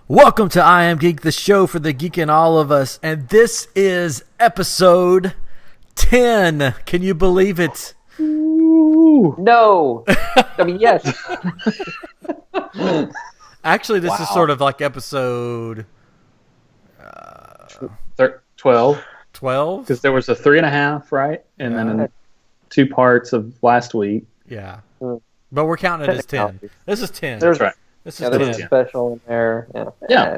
Welcome to iamGEEK, the show for the geek in all of us, and this is episode 10. Can you believe it? Ooh. No. I mean, yes. Actually, this is sort of like episode 12. 12? Because there was a 3.5, right? And then 2 parts of last week. Yeah. But we're counting it as 10. This is 10. That's right. This is there's 10. a special in there. Yeah.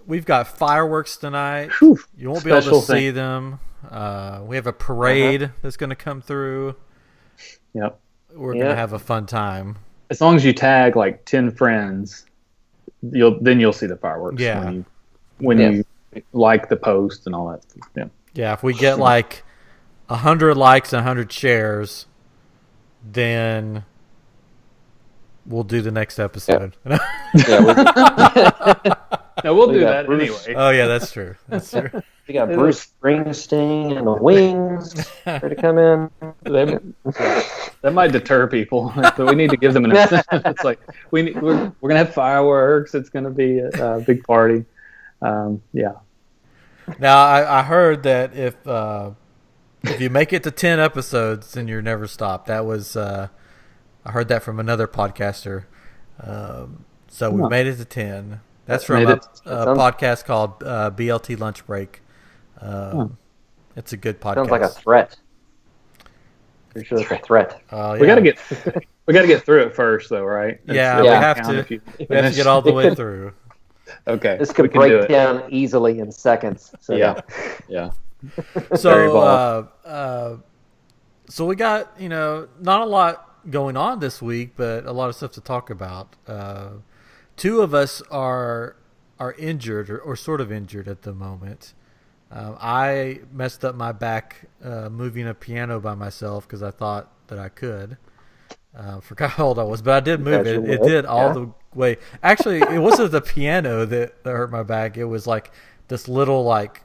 We've got fireworks tonight. Whew. You won't be able to Special see them. We have a parade that's going to come through. Yep. We're going to have a fun time. As long as you tag like 10 friends, you'll see the fireworks. Yeah. When you like the post and all that. Yeah. Yeah, if we get like 100 likes and 100 shares, then we'll do the next episode. Yeah, No, we'll do that Bruce. anyway. Oh yeah, that's true. That's true. we got Bruce Springsteen and the Wings ready to come in. That might deter people, but we need to give them an incentive. It's like we're gonna have fireworks. It's gonna be a big party. Yeah. Now I heard that if you make it to 10 episodes, then you're never stopped. That was I heard that from another podcaster. So we made it to 10. That's from a podcast called BLT Lunch Break. It's a good podcast. Sounds like a threat. Pretty sure it's a threat. Yeah. We gotta get through it first, though, right? Yeah, we have to. We have to get all the way through. Okay. This could break down easily in seconds. So yeah. So so we got not a lot going on this week, but a lot of stuff to talk about. 2 of us are injured or sort of injured at the moment. I messed up my back moving a piano by myself because I thought that I could. Forgot how old I was, but I did move it. It did all the way. Actually, it wasn't the piano that hurt my back. It was like this little like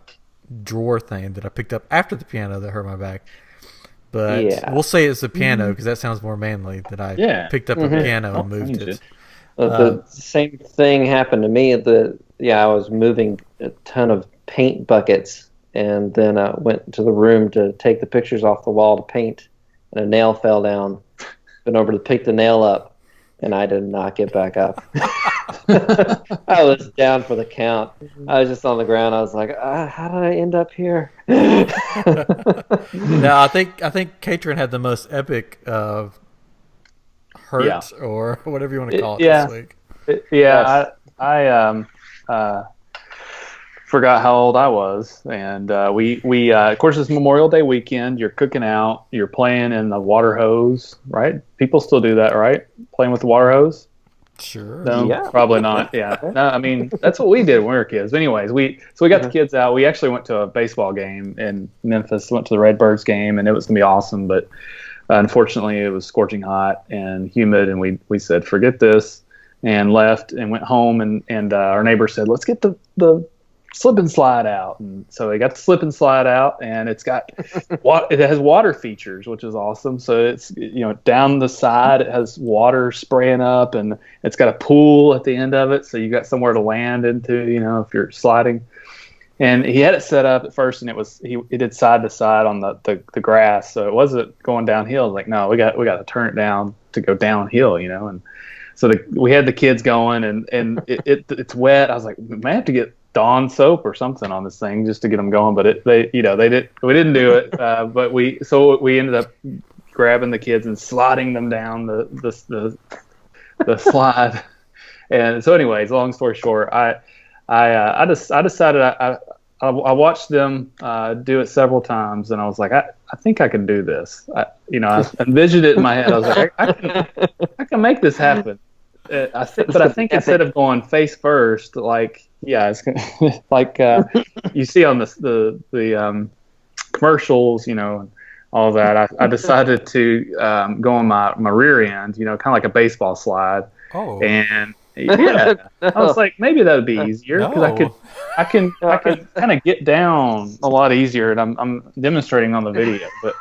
drawer thing that I picked up after the piano that hurt my back. But we'll say it's the piano because that sounds more manly. That I picked up a piano and moved it. The same thing happened to me. I was moving a ton of paint buckets, and then I went to the room to take the pictures off the wall to paint, and a nail fell down. Went over to pick the nail up, and I did not get back up. I was down for the count. I was just on the ground. I was like, how did I end up here? Now I think Katrin had the most epic hurt or whatever you want to call it this week. I forgot how old I was, and we of course it's Memorial Day weekend. You're cooking out, you're playing in the water hose, right? People still do that, right? Playing with the water hose. Sure. No, probably not. Yeah. No, I mean that's what we did when we were kids. But anyways, we got the kids out. We actually went to a baseball game in Memphis. Went to the Redbirds game, and it was gonna be awesome, but unfortunately, it was scorching hot and humid, and we said, forget this, and left and went home. And our neighbor said, let's get the slip and slide out. And so they got the slip and slide out, and it's got it has water features, which is awesome. So it's down the side, it has water spraying up, and it's got a pool at the end of it, so you got somewhere to land into, if you're sliding. And he had it set up at first, and it did side to side on the grass, so it wasn't going downhill. I was like, no, we got to turn it down to go downhill, and so we had the kids going, and it's wet. I was like, we may have to get Dawn soap or something on this thing just to get them going, but we didn't do it. But we ended up grabbing the kids and sliding them down the slide. And so, anyways, long story short, I decided I watched them do it several times, and I was like, I think I can do this. I envisioned it in my head. I was like, I can make this happen. I think instead of going face first, it's like you see on the commercials, and all that. I decided to go on my rear end, kind of like a baseball slide. Oh. And I was like, maybe that would be easier because I can kind of get down a lot easier, and I'm demonstrating on the video. But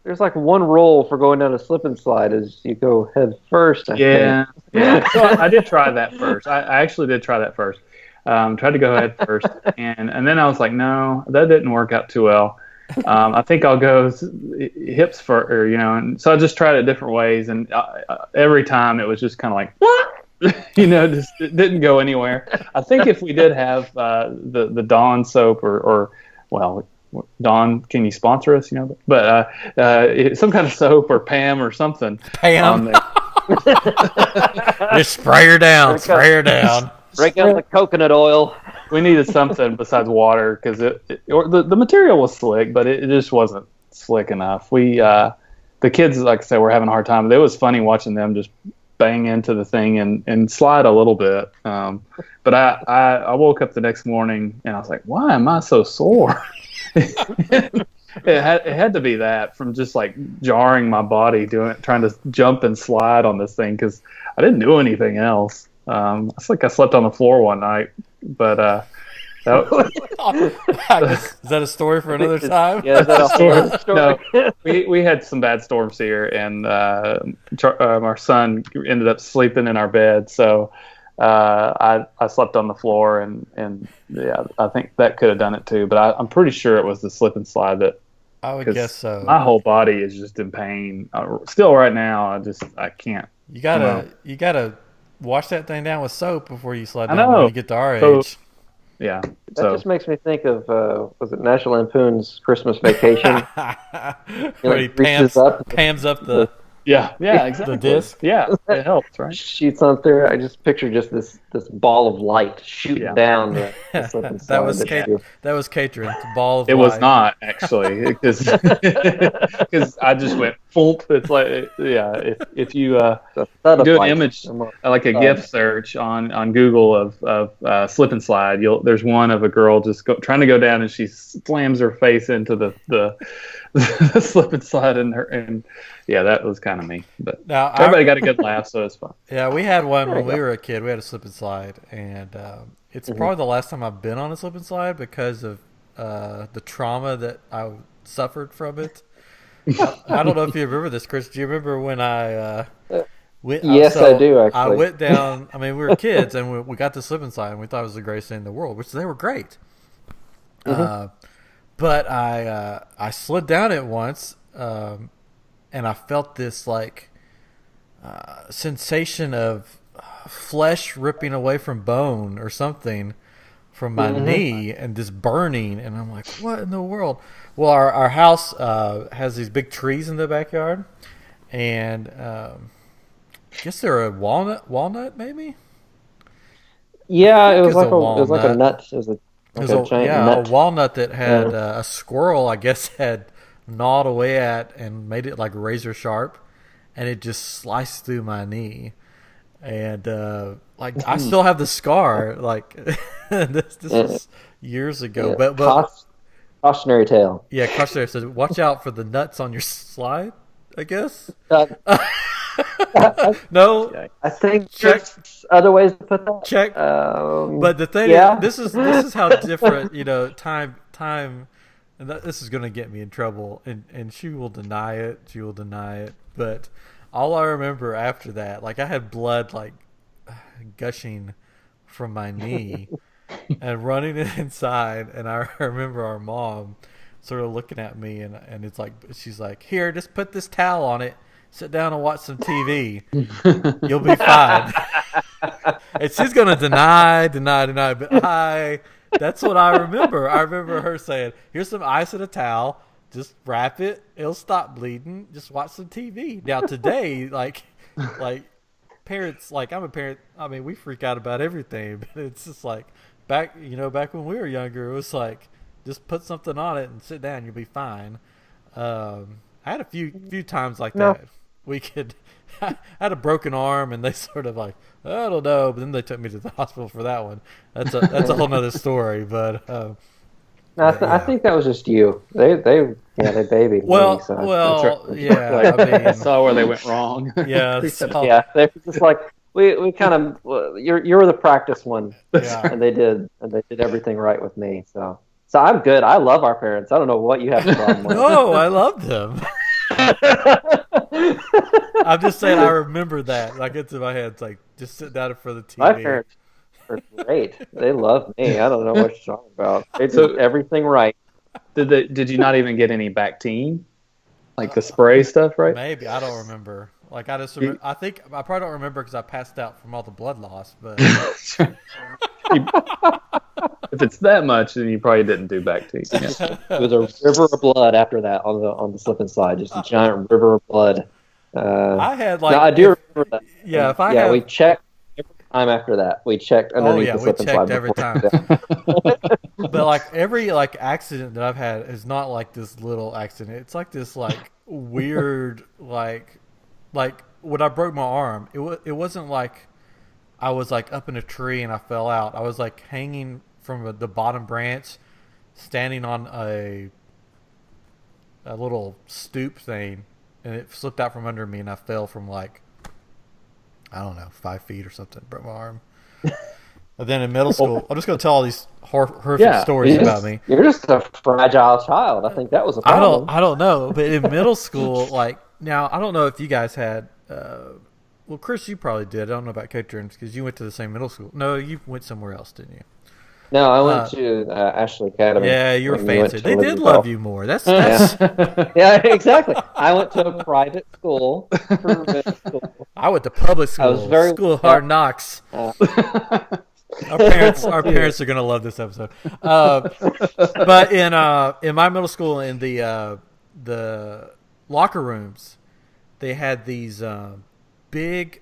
there's like one rule for going down a slip and slide is you go head first. I think. Yeah, so I did try that first. I actually did try that first. Tried to go ahead first, and then I was like, no, that didn't work out too well. I think I'll go hips for, or, and so I just tried it different ways, and every time it was just kind of like, just it didn't go anywhere. I think if we did have the Dawn soap or well, Dawn, can you sponsor us? But some kind of soap or Pam or something. Pam. Just spray her down. Break out the coconut oil. We needed something besides water because the material was slick, but it just wasn't slick enough. The kids, like I said, were having a hard time. It was funny watching them just bang into the thing and slide a little bit. But I woke up the next morning and I was like, why am I so sore? It had to be that from just like jarring my body trying to jump and slide on this thing because I didn't do anything else. It's like I slept on the floor one night, but is that a story for another time? Yeah, is that a story? No, we had some bad storms here, and our son ended up sleeping in our bed, so I slept on the floor, and yeah, I think that could have done it too. But I'm pretty sure it was the slip and slide that. I would guess so. My whole body is just in pain. Still, right now, I can't. You gotta wash that thing down with soap before you slide down. I know. When you get to our age. Yeah. That just makes me think of was it National Lampoon's Christmas Vacation? Where he pams up the exactly. the disc. Yeah, it helps, right? Sheets on there. I just picture just this ball of light shooting down. That was Katrin. The ball of light. It was not actually because I just went thump. It's like if you do an image like a GIF search on Google of slip and slide, there's one of a girl just trying to go down and she slams her face into the slip and slide and that was kind of me. But now, everybody got a good laugh, so it's fun. Yeah, we had one when we were a kid. We had a slip and slide, and it's probably the last time I've been on a slip and slide because of the trauma that I suffered from it. I don't know if you remember this, Chris. Do you remember when I went? Yes, I do, actually. I went down. I mean, we were kids, and we got the slip and slide, and we thought it was the greatest thing in the world, which they were great. But I slid down it once, and I felt this like sensation of flesh ripping away from bone or something from my knee, and this burning, and I'm like, what in the world? Well, our house has these big trees in the backyard, and I guess they're a walnut maybe. Yeah, it was like a nut. It was a giant nut. A walnut that had a squirrel, I guess, had gnawed away at and made it like razor sharp, and it just sliced through my knee. And I still have the scar. Like this was years ago. Yeah. But cautionary tale. Yeah, cautionary. So watch out for the nuts on your slide, I guess. No, I think there's other ways to put that. Check. But the thing is, this is how different, time, and this is going to get me in trouble, and she will deny it. But all I remember after that, like I had blood like gushing from my knee and running inside, and I remember our mom sort of looking at me, and it's like, she's like, here, just put this towel on it. Sit down and watch some TV. You'll be fine. And she's going to deny. But that's what I remember. I remember her saying, here's some ice and a towel. Just wrap it. It'll stop bleeding. Just watch some TV. Now today, like parents, like I'm a parent. I mean, we freak out about everything. But it's just like back when we were younger, it was like, just put something on it and sit down. You'll be fine. I had a few times like that. I had a broken arm, and they sort of like, I don't know, but then they took me to the hospital for that one. That's a whole nother story. But I think that was just you. They babied me. So. Yeah. I mean, I saw where they went wrong. Yeah, yeah. They're just like we kind of you were the practice one. Yeah, and they did everything right with me. So I'm good. I love our parents. I don't know what you have a problem with. No, I love them. I'm just saying I remember that. Like it's in my head. It's like just sit down in front of the TV. My parents are great. They love me. I don't know what you're talking about. They So- did everything right. Did you not even get any Bactine? Like the spray stuff, right? Maybe I don't remember. Like I just remember, I think I probably don't remember because I passed out from all the blood loss. But If it's that much, then you probably didn't do Bactine. Yeah. It was a river of blood after that on the slip and slide, just a giant river of blood. I had like no, I do remember that. Yeah, if I yeah, had, we checked every time after that. We checked underneath the slip and slide. every before. time. But like every like accident that I've had is not like this little accident. It's like this like weird like when I broke my arm, it wasn't like I was like up in a tree and I fell out. I was like hanging from the bottom branch, standing on a little stoop thing, and it slipped out from under me, and I fell from like, I don't know, 5 feet or something. Broke my arm. And then in middle school, I'm just going to tell all these horrific stories about me. You're just a fragile child. I think that was a problem. I don't know, but in middle school, like now, I don't know if you guys had. Well, Chris, you probably did. I don't know about Caterins because you went to the same middle school. No, you went somewhere else, didn't you? No, I went to Ashley Academy. Yeah, you were fancy. They did Libertyville. love you more. That's yeah, exactly. I went to a private school for middle school. I went to public school. I was very school of hard knocks. Our parents are gonna love this episode. But in my middle school, in the locker rooms, they had these big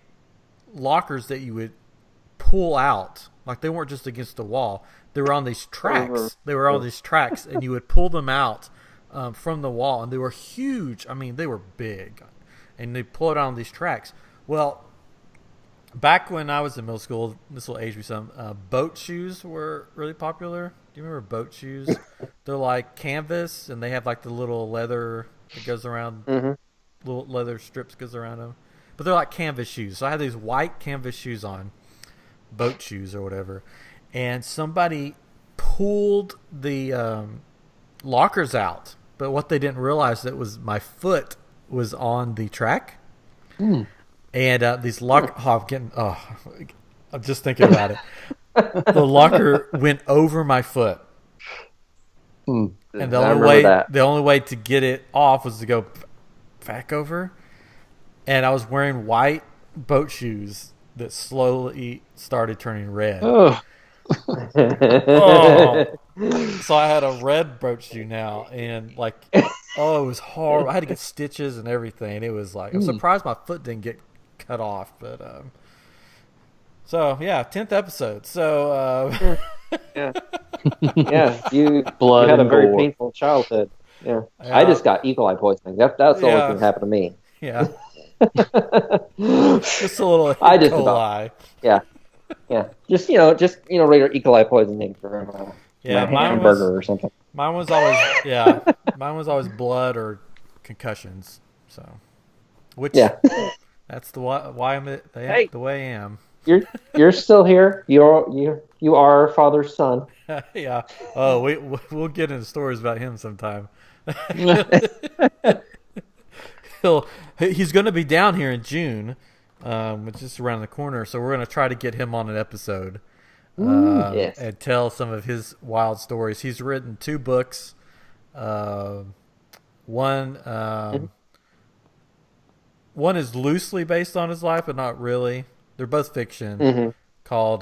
lockers that you would pull out. Like they weren't just against the wall. They were on these tracks. And you would pull them out from the wall, and they were huge. I mean, they were big, and they pull it on these tracks. Well, back when I was in middle school, this will age me some. Boat shoes were really popular. Do you remember boat shoes? They're like canvas, and they have like the little leather that goes around. Mm-hmm. Little leather strips goes around them, but they're like canvas shoes. So I had these white canvas shoes on, boat shoes or whatever, and somebody pulled the lockers out, but what they didn't realize that was my foot was on the track. And these I'm just thinking about it. The locker went over my foot, and the only way to get it off was to go back over. And I was wearing white boat shoes that slowly started turning red. So I had a red boat shoe now, and like, it was horrible. I had to get stitches and everything. It was like, I'm surprised my foot didn't get cut off, but so yeah, 10th episode. So yeah, you Blood had a and very gore. painful childhood. Yeah, I just got E. coli poisoning. That's the only thing that happened to me. Yeah. Just a little I just coli. Yeah. Just regular E. coli poisoning for a hamburger or something. Mine was always blood or concussions. So, that's why I'm the way I am. You're still here. You are our father's son. Yeah. Oh, we'll get into stories about him sometime. He's going to be down here in June, which is around the corner. So we're going to try to get him on an episode and tell some of his wild stories. He's written 2 books. One is loosely based on his life, but not really. They're both fiction. Called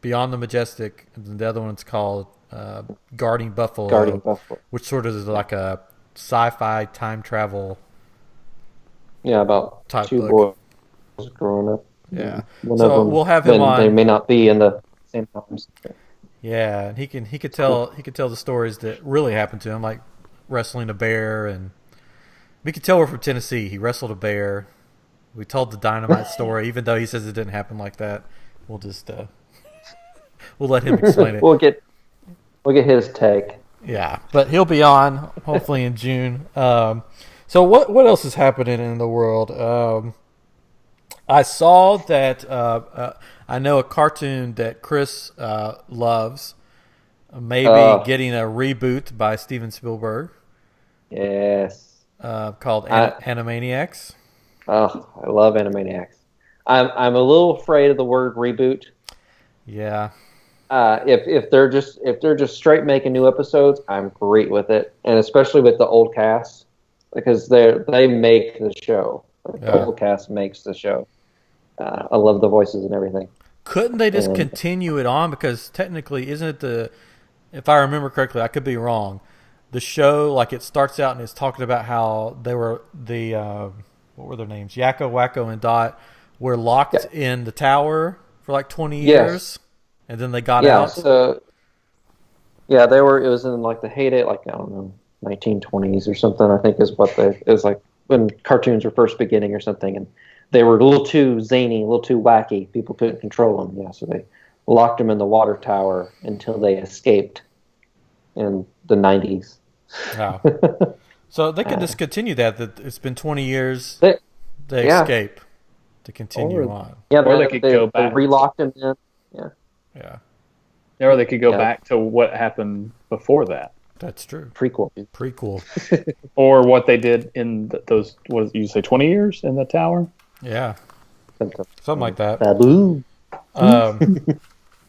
Beyond the Majestic, and the other one's called Guarding Buffalo, which sort of is like a sci-fi time travel. Yeah, about type 2 book. boys growing up. Yeah, One so of them, we'll have him on. They may not be in the same times. Yeah, and he could tell the stories that really happened to him, like wrestling a bear, and we could tell we're from Tennessee. He wrestled a bear. We told the dynamite story, even though he says it didn't happen like that. We'll just we'll let him explain it. We'll get his take. Yeah, but he'll be on hopefully in June. So what else is happening in the world? I saw that I know a cartoon that Chris loves, maybe getting a reboot by Steven Spielberg. Yes. called Animaniacs. Oh, I love Animaniacs. I'm a little afraid of the word reboot. Yeah. If they're just straight making new episodes, I'm great with it, and especially with the old cast because they make the show. The old cast makes the show. I love the voices and everything. Couldn't they just continue it on? Because technically, isn't it if I remember correctly, I could be wrong. The show, like it starts out and it's talking about how they were what were their names? Yakko, Wacko, and Dot were locked in the tower for like 20 years, and then they got out. So they were. It was in like the heyday, like I don't know, 1920s or something. I think is what it was like when cartoons were first beginning or something, and they were a little too zany, a little too wacky. People couldn't control them. Yeah, so they locked them in the water tower until they escaped in the 90s. Wow. So they could just continue that it's been 20 years. They escape to continue on. Yeah, or they could go back. They relocked them in. Yeah. Yeah. Or they could go back to what happened before that. That's true. Prequel. Or what they did in those, what did you say, 20 years in the tower? Yeah. Something like that. Babu.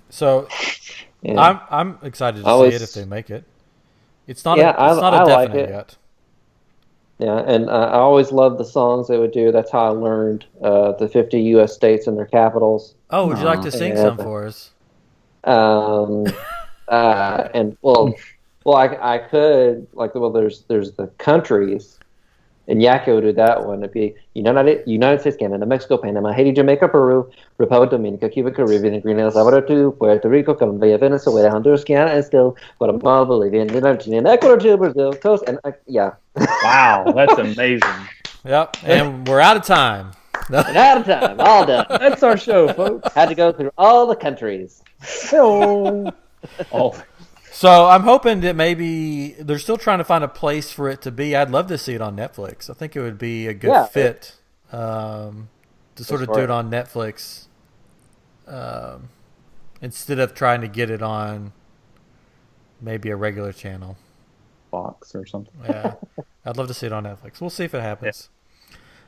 So I'm excited to see it if they make it. It's not a definite yet. Yeah, and I always loved the songs they would do. That's how I learned the 50 U.S. states and their capitals. Oh, would you like to sing some for us? And I could there's the countries, and Yakko did that one. It'd be United States, Canada, Mexico, Panama, Haiti, Jamaica, Peru, Republic Dominica, Cuba, Caribbean, Grenada, El Salvador, Puerto Rico, Colombia, Venezuela, Honduras, Guyana, Estel, Guatemala, Bolivia, Argentina, Ecuador, Brazil, Coast, and Wow, that's amazing. Yep, and we're out of time. All done. That's our show, folks. Had to go through all the countries. Oh. So I'm hoping that maybe they're still trying to find a place for it to be. I'd love to see it on Netflix. I think it would be a good fit to sort of do it on Netflix instead of trying to get it on maybe a regular channel. Fox or something. Yeah. I'd love to see it on Netflix. We'll see if it happens.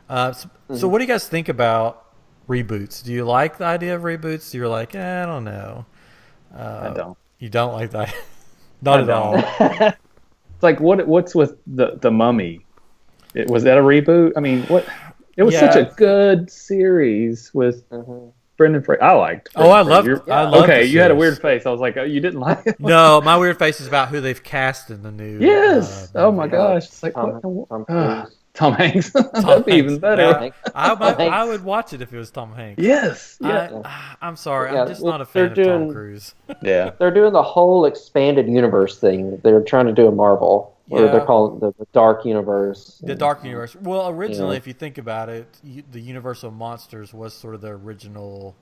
Yeah. So what do you guys think about reboots? Do you like the idea of reboots? You're like, I don't know. I don't. You don't like that? Not at all. It's like what's with the Mummy? Was that a reboot? I mean, what? It was such a good series with Brendan Fraser. I liked. I loved. Okay, you had a weird face. I was like, oh, you didn't like it. No, my weird face is about who they've cast in the new. Yes. Oh my gosh. It's like Tom Hanks. That'd be even better. I would watch it if it was Tom Hanks. Yes. I'm sorry. I'm just not a fan of Tom Cruise. Yeah. They're doing the whole expanded universe thing. They're trying to do a Marvel. Or they're calling it the Dark Universe. The Dark Universe. Well, originally, if you think about it, the Universal Monsters was sort of the original.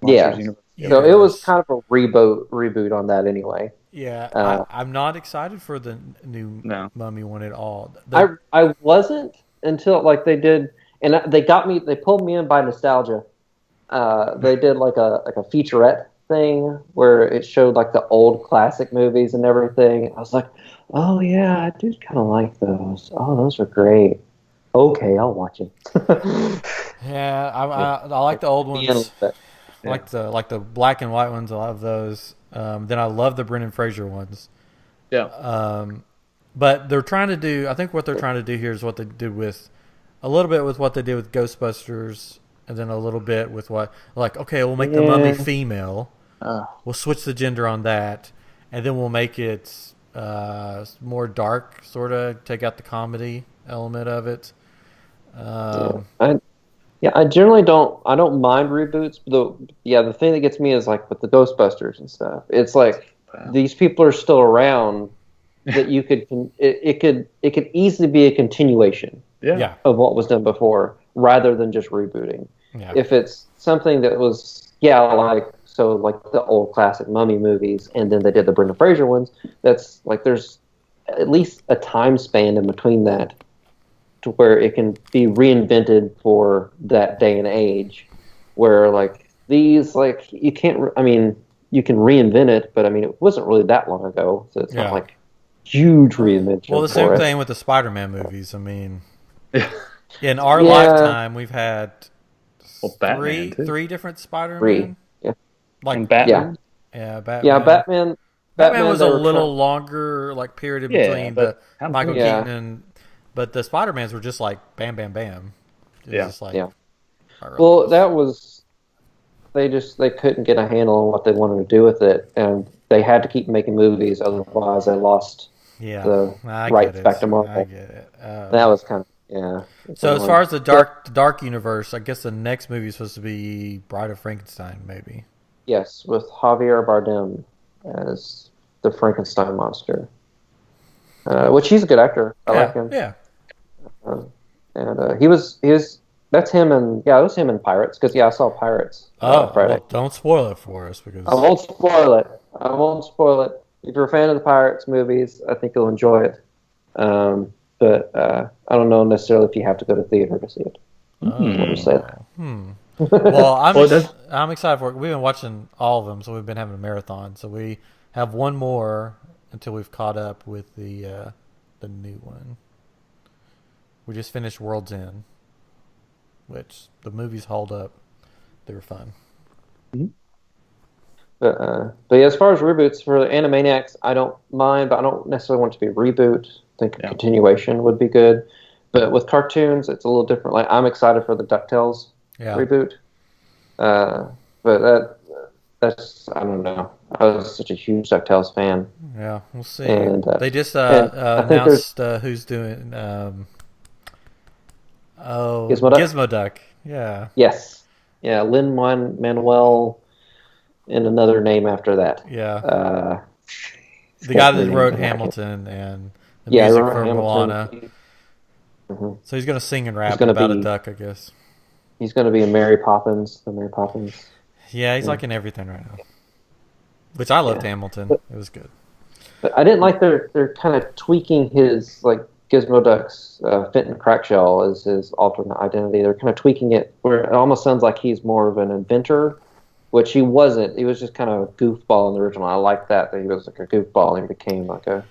Universe. So it was kind of a reboot on that anyway. Yeah, I'm not excited for the new Mummy one at all. I wasn't until they did, and they got me. They pulled me in by nostalgia. They did like a featurette thing where it showed like the old classic movies and everything. I was like, oh yeah, I do kind of like those. Oh, those are great. Okay, I'll watch it. I like the old ones. I like the black and white ones. I love those. Then I love the Brendan Fraser ones. Yeah. But they're trying to do. I think what they're trying to do here is what they did with a little bit with what they did with Ghostbusters, and then a little bit with we'll make the Mummy female. We'll switch the gender on that, and then we'll make it more dark, sort of take out the comedy element of it. I generally don't. I don't mind reboots. The thing that gets me is like with the Ghostbusters and stuff. It's like these people are still around that you could. It could easily be a continuation of what was done before, rather than just rebooting. Yeah. If it's something that was like the old classic Mummy movies, and then they did the Brendan Fraser ones. That's like there's at least a time span in between that, to where it can be reinvented for that day and age, where these you can't. I mean, you can reinvent it, but I mean, it wasn't really that long ago, so it's not like huge reinvention. Well, the same thing with the Spider-Man movies. I mean, in our Yeah. lifetime, we've had Batman, too. three different Spider-Man. Three. Yeah. Like And Batman. Yeah, Batman. Yeah, Batman. Batman was a they were little longer, like period in between the Michael Keaton and, but the Spider-Mans were just like bam, bam, bam. It was just like, well, that was they couldn't get a handle on what they wanted to do with it, and they had to keep making movies, otherwise they lost the rights back to Marvel. I get it. That was kind of So as far as the dark universe, I guess the next movie is supposed to be Bride of Frankenstein, maybe. Yes, with Javier Bardem as the Frankenstein monster, which he's a good actor. I like him. Yeah. And he was that's him and it was him in Pirates, because I saw Pirates Friday. Well, don't spoil it for us, because I won't spoil it. If you're a fan of the Pirates movies, I think you'll enjoy it. But I don't know necessarily if you have to go to theater to see it. Let me say that. Well, I'm excited for it. We've been watching all of them, so we've been having a marathon. So we have one more until we've caught up with the new one. We just finished World's End, which the movies hold up. They were fun. But yeah, as far as reboots for the Animaniacs, I don't mind, but I don't necessarily want it to be a reboot. I think a continuation would be good. But with cartoons, it's a little different. Like, I'm excited for the DuckTales reboot. But that's I don't know. I was such a huge DuckTales fan. Yeah, we'll see. And they just announced who's doing. Gizmo Duck. Yeah. Yes. Yeah, Lin-Manuel, and another name after that. Yeah. The guy that wrote Hamilton and the music for Moana. Mm-hmm. So he's going to sing and rap about a duck, I guess. He's going to be in Mary Poppins. The Mary Poppins. Yeah, he's like in everything right now. Which I loved Hamilton. It was good. But I didn't like they're kind of tweaking his, like, Gizmo Duck's Fenton Crackshell as his alternate identity. They're kind of tweaking it where it almost sounds like he's more of an inventor, which he wasn't. He was just kind of a goofball in the original. I like that he was like a goofball and he became like a...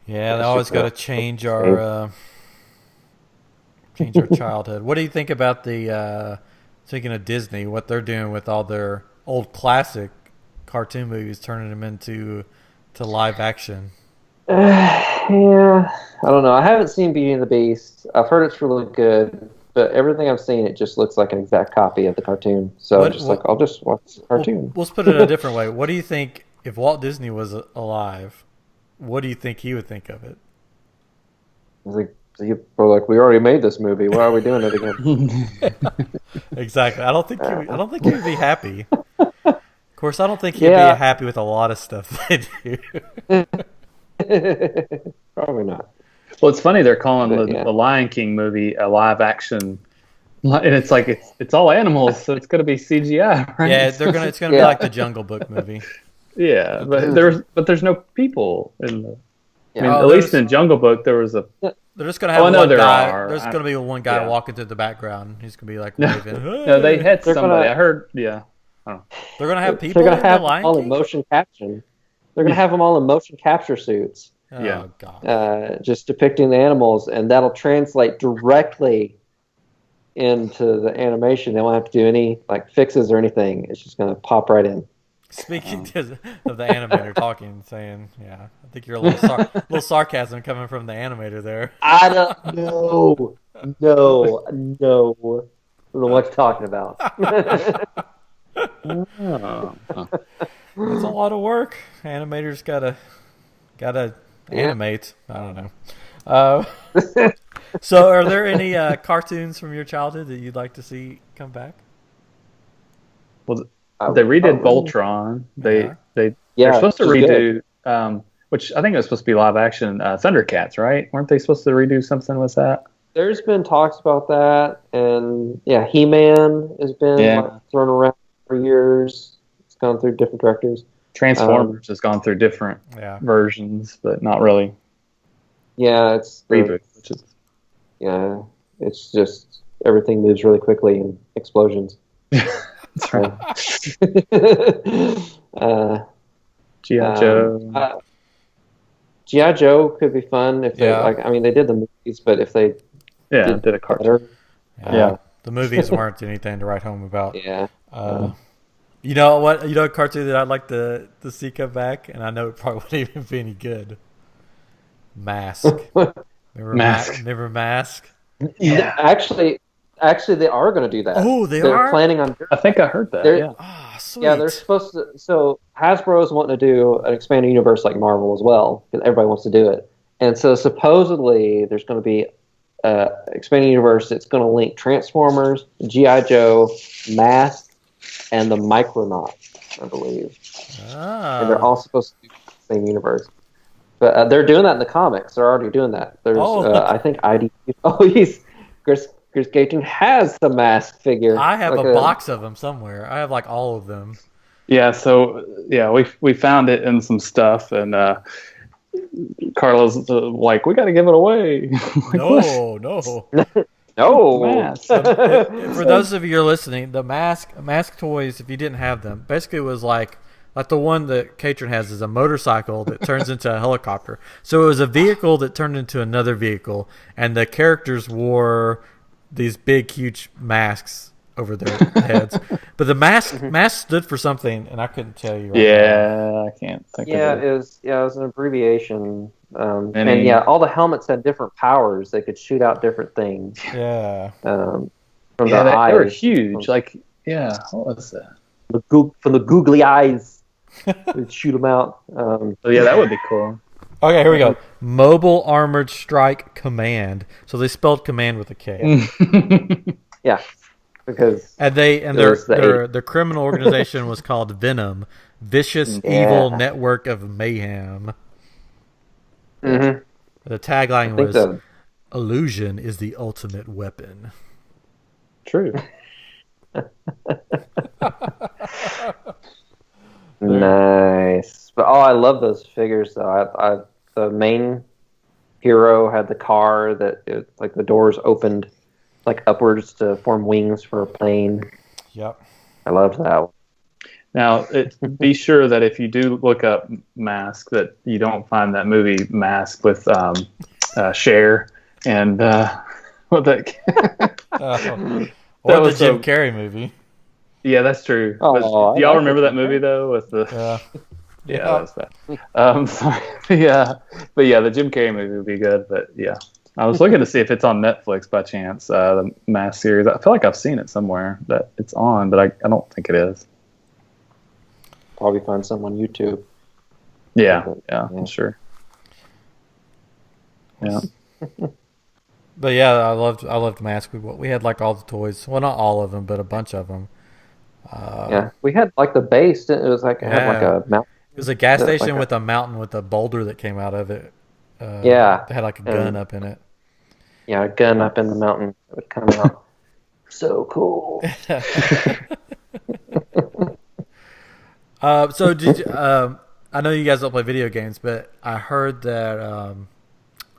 Yeah, they always got to change our childhood. What do you think about the, speaking of Disney, what they're doing with all their old classic cartoon movies, turning them into live action? Yeah, I don't know. I haven't seen Beauty and the Beast. I've heard it's really good, but everything I've seen, it just looks like an exact copy of the cartoon. So I'll just watch the cartoon. Let's put it a different way. What do you think, if Walt Disney was alive, what do you think he would think of it? We're like, we already made this movie. Why are we doing it again? Exactly. I don't think he would be happy. Of course, I don't think he'd be happy with a lot of stuff they do. Probably not. Well, it's funny they're calling the Lion King movie a live action, and it's like it's all animals, so it's going to be CGI, right? Yeah, it's going to be like the Jungle Book movie. Yeah, but there's no people in the. I mean, at least in Jungle Book there was a. They're just going to have one guy. There's going to be one guy walking through the background. He's going to be like waving. No, they had somebody. I heard. Yeah. They're going to have people. They're going to have the Lion all King? in motion capture. They're going to have them all in motion capture suits. Oh, God. Just depicting the animals, and that'll translate directly into the animation. They won't have to do any fixes or anything. It's just going to pop right in. Speaking of the animator talking, saying, I think you're a little sarcasm coming from the animator there. I don't know. No. I don't know what you're talking about. It's a lot of work. Animators gotta animate. I don't know. So, are there any cartoons from your childhood that you'd like to see come back? Well, they redid Voltron. They're supposed to redo, which I think it was supposed to be live action, Thundercats, right? Weren't they supposed to redo something with that? There's been talks about that, and He-Man has been thrown around for years. It's gone through different directors. Transformers has gone through different versions, but not really. Yeah, it's reboot. It's just everything moves really quickly and explosions. That's right. G.I. Joe. G.I. Joe could be fun if they like. I mean, they did the movies, but if they did a cartoon. The movies weren't anything to write home about. Yeah. You know what? You know a cartoon that I'd like to see come back, and I know it probably wouldn't even be any good. M.a.s.k. Remember M.a.s.k? Yeah. Actually, they are going to do that. Oh, they're planning on. I think I heard that. Sweet. Yeah, they're supposed to. So Hasbro is wanting to do an expanded universe like Marvel as well, because everybody wants to do it. And so supposedly there's going to be expanded universe that's going to link Transformers, G.I. Joe, M.a.s.k, and the Micronauts, I believe. And they're all supposed to do the same universe. But they're doing that in the comics. They're already doing that. There's, I think, ID. Chris Gayton has the M.a.s.k figure. I have a box of them somewhere. I have like all of them. Yeah, so we found it in some stuff, and Carlos like, we got to give it away. Like, no. No. For those of you who are listening, the M.a.s.k toys, if you didn't have them, basically was like the one that Catron has is a motorcycle that turns into a helicopter. So it was a vehicle that turned into another vehicle, and the characters wore these big, huge masks over their heads. But the mask stood for something, and I couldn't tell you. I can't think of it. It was an abbreviation. And all the helmets had different powers. They could shoot out different things. Yeah. From the eyes. They were huge. What was that? From the googly eyes. They'd shoot them out. That would be cool. Okay, here we go. Mobile Armored Strike Command. So they spelled command with a K. Yeah. Because their criminal organization was called Venom, Vicious Evil Network of Mayhem. Mm-hmm. The tagline was, "Illusion is the ultimate weapon." True. Nice. But I love those figures though. The main hero had the car that like the doors opened like upwards to form wings for a plane. Yep. I loved that one. Now, be sure that if you do look up M.a.s.k, that you don't find that movie M.a.s.k with Cher and what that. Or the Jim Carrey movie. Yeah, that's true. Oh, do y'all remember that movie though? With the that was bad. Sorry. But the Jim Carrey movie would be good. But I was looking to see if it's on Netflix by chance. The M.a.s.k series. I feel like I've seen it somewhere that it's on, but I don't think it is. Probably find some on YouTube. I'm sure. Yeah. But I loved M.a.s.k. We had like all the toys. Well, not all of them, but a bunch of them. We had like the base. It was like it had like a mountain. It was a gas station with a mountain with a boulder that came out of it. It had like a gun up in it. Yeah, a gun up in the mountain that would come out. So cool. So did you, I know you guys don't play video games, but I heard that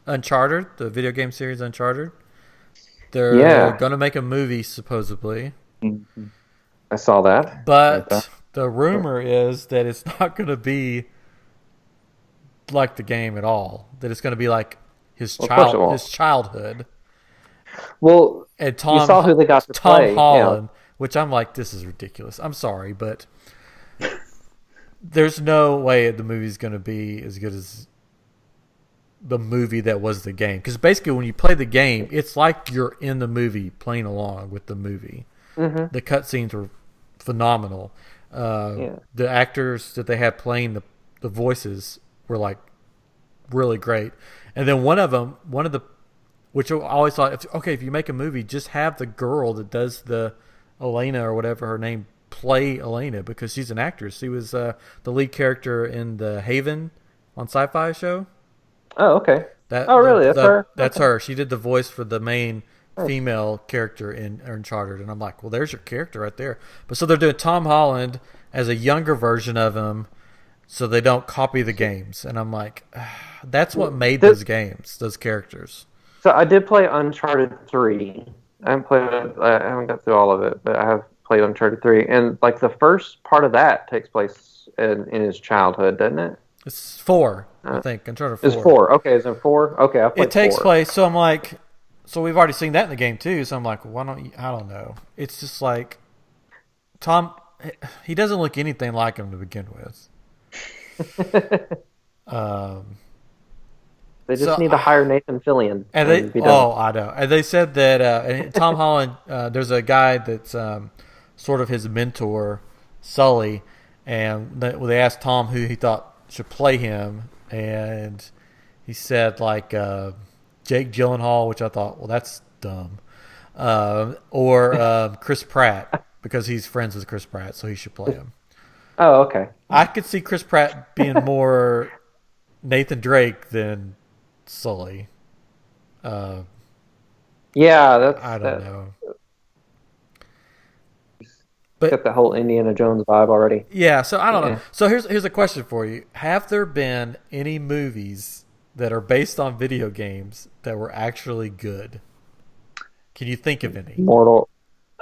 Uncharted, the video game series Uncharted, they're going to make a movie supposedly. Mm-hmm. I saw that. But the rumor is that it's not going to be like the game at all. That it's going to be like his childhood. Well, and you saw who they got to play. Tom Holland, which I'm like, this is ridiculous. I'm sorry, but there's no way the movie's going to be as good as the movie that was the game. Because basically when you play the game, it's like you're in the movie playing along with the movie. Mm-hmm. The cutscenes were phenomenal. The actors that they had playing the voices were like really great. And then one of the, which I always thought, if you make a movie, just have the girl that does the Elena or whatever her name play Elena, because she's an actress. She was the lead character in the Haven on Sci-Fi show. Oh, okay. Really? That's her? That's her. She did the voice for the main female character in Uncharted, and I'm like, well, there's your character right there. But so they're doing Tom Holland as a younger version of him, so they don't copy the games. And I'm like, that's what made those games, those characters. So I did play Uncharted 3. I haven't got through all of it, but I have played Uncharted 3. And like the first part of that takes place in his childhood, doesn't it? It's 4. I think Uncharted 4. It's 4. Okay, is it 4? Okay, I played 4. It takes place. So I'm like, so we've already seen that in the game too. So I'm like, why don't you? I don't know. It's just like Tom. He doesn't look anything like him to begin with. They just need to hire Nathan Fillion. And I know. And they said that Tom Holland. There's a guy that's sort of his mentor, Sully, and they asked Tom who he thought should play him, and he said like Jake Gyllenhaal, which I thought, well, that's dumb, or Chris Pratt because he's friends with Chris Pratt, so he should play him. Oh, okay. I could see Chris Pratt being more Nathan Drake than Sully. Yeah, that's. I don't know. But got the whole Indiana Jones vibe already. Yeah, so I don't know. So here's a question for you: have there been any movies that are based on video games that were actually good? Can you think of any? Mortal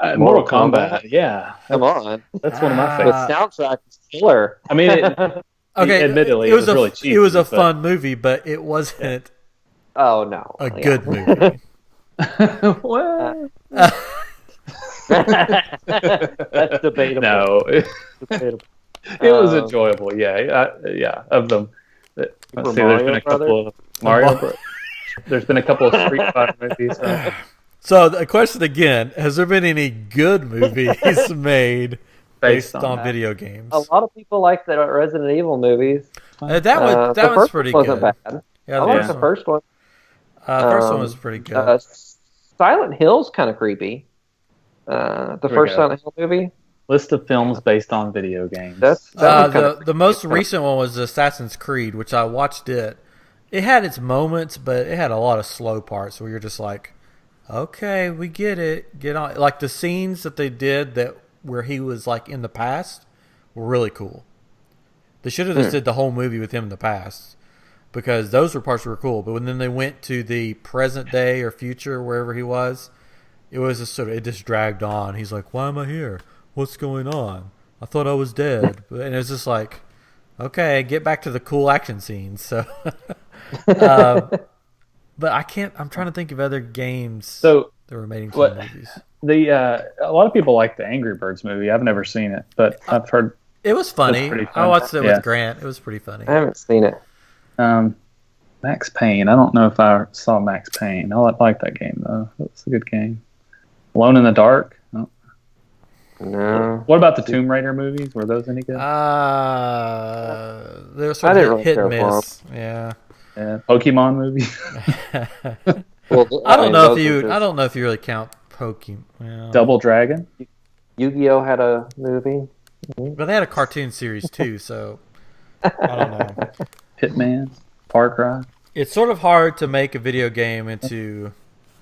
Kombat. Yeah, come on, that's one of my favorites. The soundtrack is killer. I mean, okay, admittedly, it was really cheap. It was a fun movie, but it wasn't. Oh no, a good movie. What? That's debatable. No, it was enjoyable. Yeah. Of them, let's see, there's been a couple of Mario. There's been a couple of Street Fighter movies. So the question again: has there been any good movies made based on video games? A lot of people like the Resident Evil movies. That one's pretty good. Wasn't bad. Yeah, I like the first one. The first one was pretty good. Silent Hill's kind of creepy. The first Silent Hill movie. List of films based on video games. The most recent one was Assassin's Creed, which I watched it. It had its moments, but it had a lot of slow parts where you're just like, okay, we get it. Get on. Like the scenes that they did where he was like in the past were really cool. They should have just did the whole movie with him in the past because those were parts that were cool. But when then they went to the present day or future, wherever he was, it was just it just dragged on. He's like, why am I here? What's going on? I thought I was dead. And it's just like, okay, get back to the cool action scenes. So, but I can't. I'm trying to think of other games that were made into movies. A lot of people like the Angry Birds movie. I've never seen it, but I've heard it was funny. I watched it with Grant. It was pretty funny. I haven't seen it. Max Payne. I don't know if I saw Max Payne. I like that game though. It's a good game. Alone in the Dark. Oh. No. What about the Tomb Raider movies? Were those any good? They were sort of hit and miss. Yeah. Pokemon movies. Well, I don't know if you really count Pokemon. Well, Double Dragon. Yu-Gi-Oh had a movie. But they had a cartoon series too, so I don't know. Hitman, Far Cry. It's sort of hard to make a video game into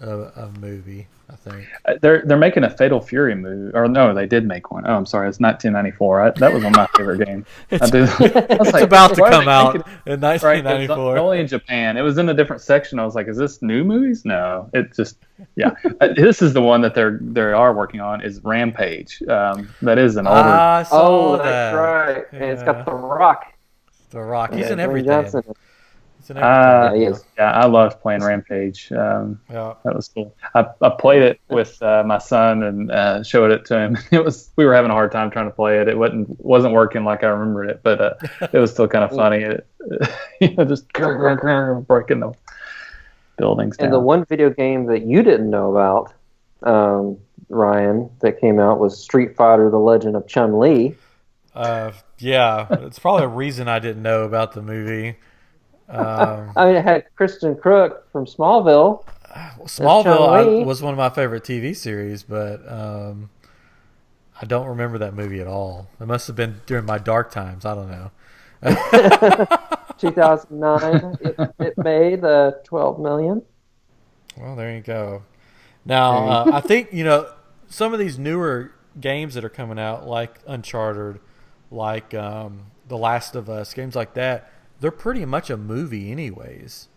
a movie, I think. They're making a Fatal Fury movie, or no, they did make one. Oh, I'm sorry, it's 1994. That was one of my favorite games. It's about to come out in 1994. Right, only in Japan. It was in a different section. I was like, is this new movies? No, it just this is the one that they are working on is Rampage. That is an older. I saw that. That's right. And it's got The Rock. The Rock. He's in everything. Johnson. He is. Yeah, I loved playing Rampage. That was cool. I played it with my son and showed it to him. We were having a hard time trying to play it. It wasn't working like I remembered it, but it was still kind of funny. Just breaking the buildings down. And the one video game that you didn't know about, Ryan, that came out was Street Fighter: The Legend of Chun-Li. Yeah, it's probably a reason I didn't know about the movie. I mean, it had Kristen Crook from Smallville. Smallville was one of my favorite TV series, but I don't remember that movie at all. It must have been during my dark times. I don't know. 2009, it made $12 million. Well, there you go. Now, I think some of these newer games that are coming out, like Uncharted, like The Last of Us, games like that. They're pretty much a movie anyways.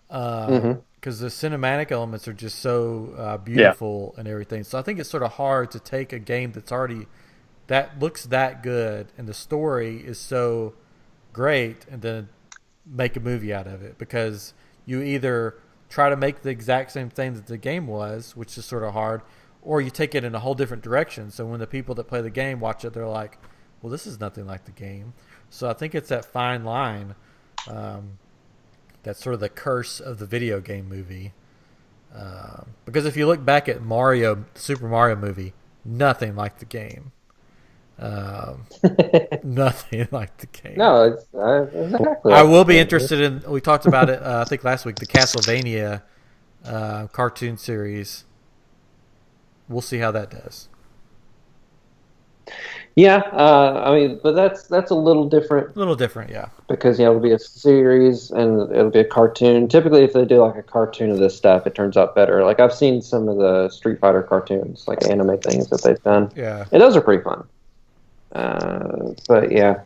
Because the cinematic elements are just so beautiful and everything. So I think it's sort of hard to take a game that looks that good and the story is so great and then make a movie out of it, because you either try to make the exact same thing that the game was, which is sort of hard, or you take it in a whole different direction. So when the people that play the game watch it, they're like, well, this is nothing like the game. So I think it's that fine line. That's sort of the curse of the video game movie. Because if you look back at the Super Mario movie, nothing like the game. Nothing like the game. No, it's exactly. I will be interested in. We talked about it. I think last week, the Castlevania cartoon series. We'll see how that does. Yeah, I mean, but that's a little different. A little different, yeah. Because it'll be a series and it'll be a cartoon. Typically, if they do like a cartoon of this stuff, it turns out better. Like I've seen some of the Street Fighter cartoons, like anime things that they've done. Yeah, and those are pretty fun. But yeah,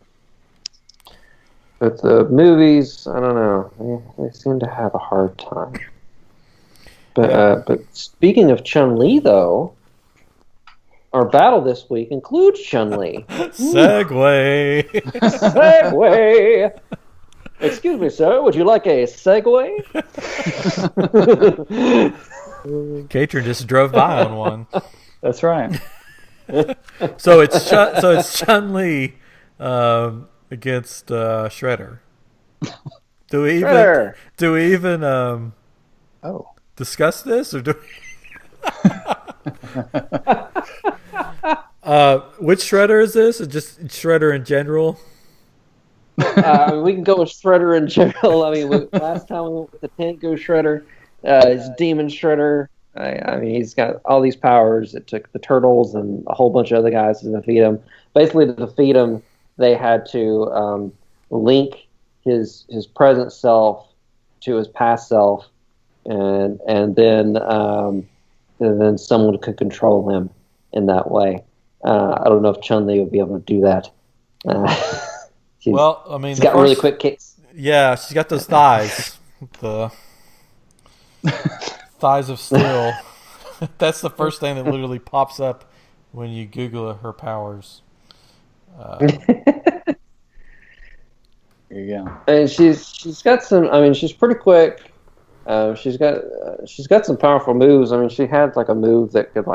but the movies, I don't know. They seem to have a hard time. But but speaking of Chun-Li, though. Our battle this week includes Chun-Li. Segway. Segway. Excuse me, sir. Would you like a Segway? Catron just drove by on one. That's right. So it's Chun-Li against Shredder. Do we even discuss this, or do we? Which Shredder is this? Or just Shredder in general? We can go with Shredder in general. I mean, last time we went with the Tango Shredder, his Demon Shredder. I mean, he's got all these powers. It took the Turtles and a whole bunch of other guys to defeat him. Basically, to defeat him, they had to link his present self to his past self, and then someone could control him in that way. I don't know if Chun-Li would be able to do that. Well, I mean, she's got really quick kicks. Yeah, she's got those thighs. The thighs of steel. That's the first thing that literally pops up when you Google her powers. There you go. And she's got some. I mean, she's pretty quick. She's got some powerful moves. I mean, she had like a move that could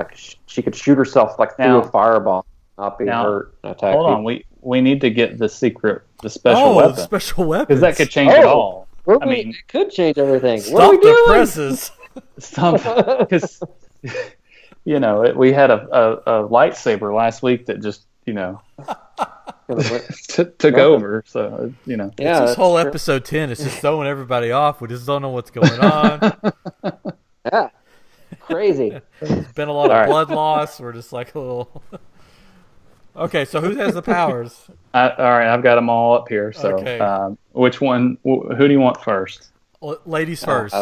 she could shoot herself through a fireball, not be hurt. And attack hold people. on, we need to get the special weapon. The special weapon, because that could change it all. It could change everything. Stop what are we doing? the presses. Because we had a lightsaber last week that just took over. So Yeah, it's this whole episode 10. It's just throwing everybody off. We just don't know what's going on. Yeah, crazy. There's been a lot of blood loss. We're just like a little. Okay, so who has the powers? All right, I've got them all up here. So, okay. Which one? Who do you want first? Ladies first.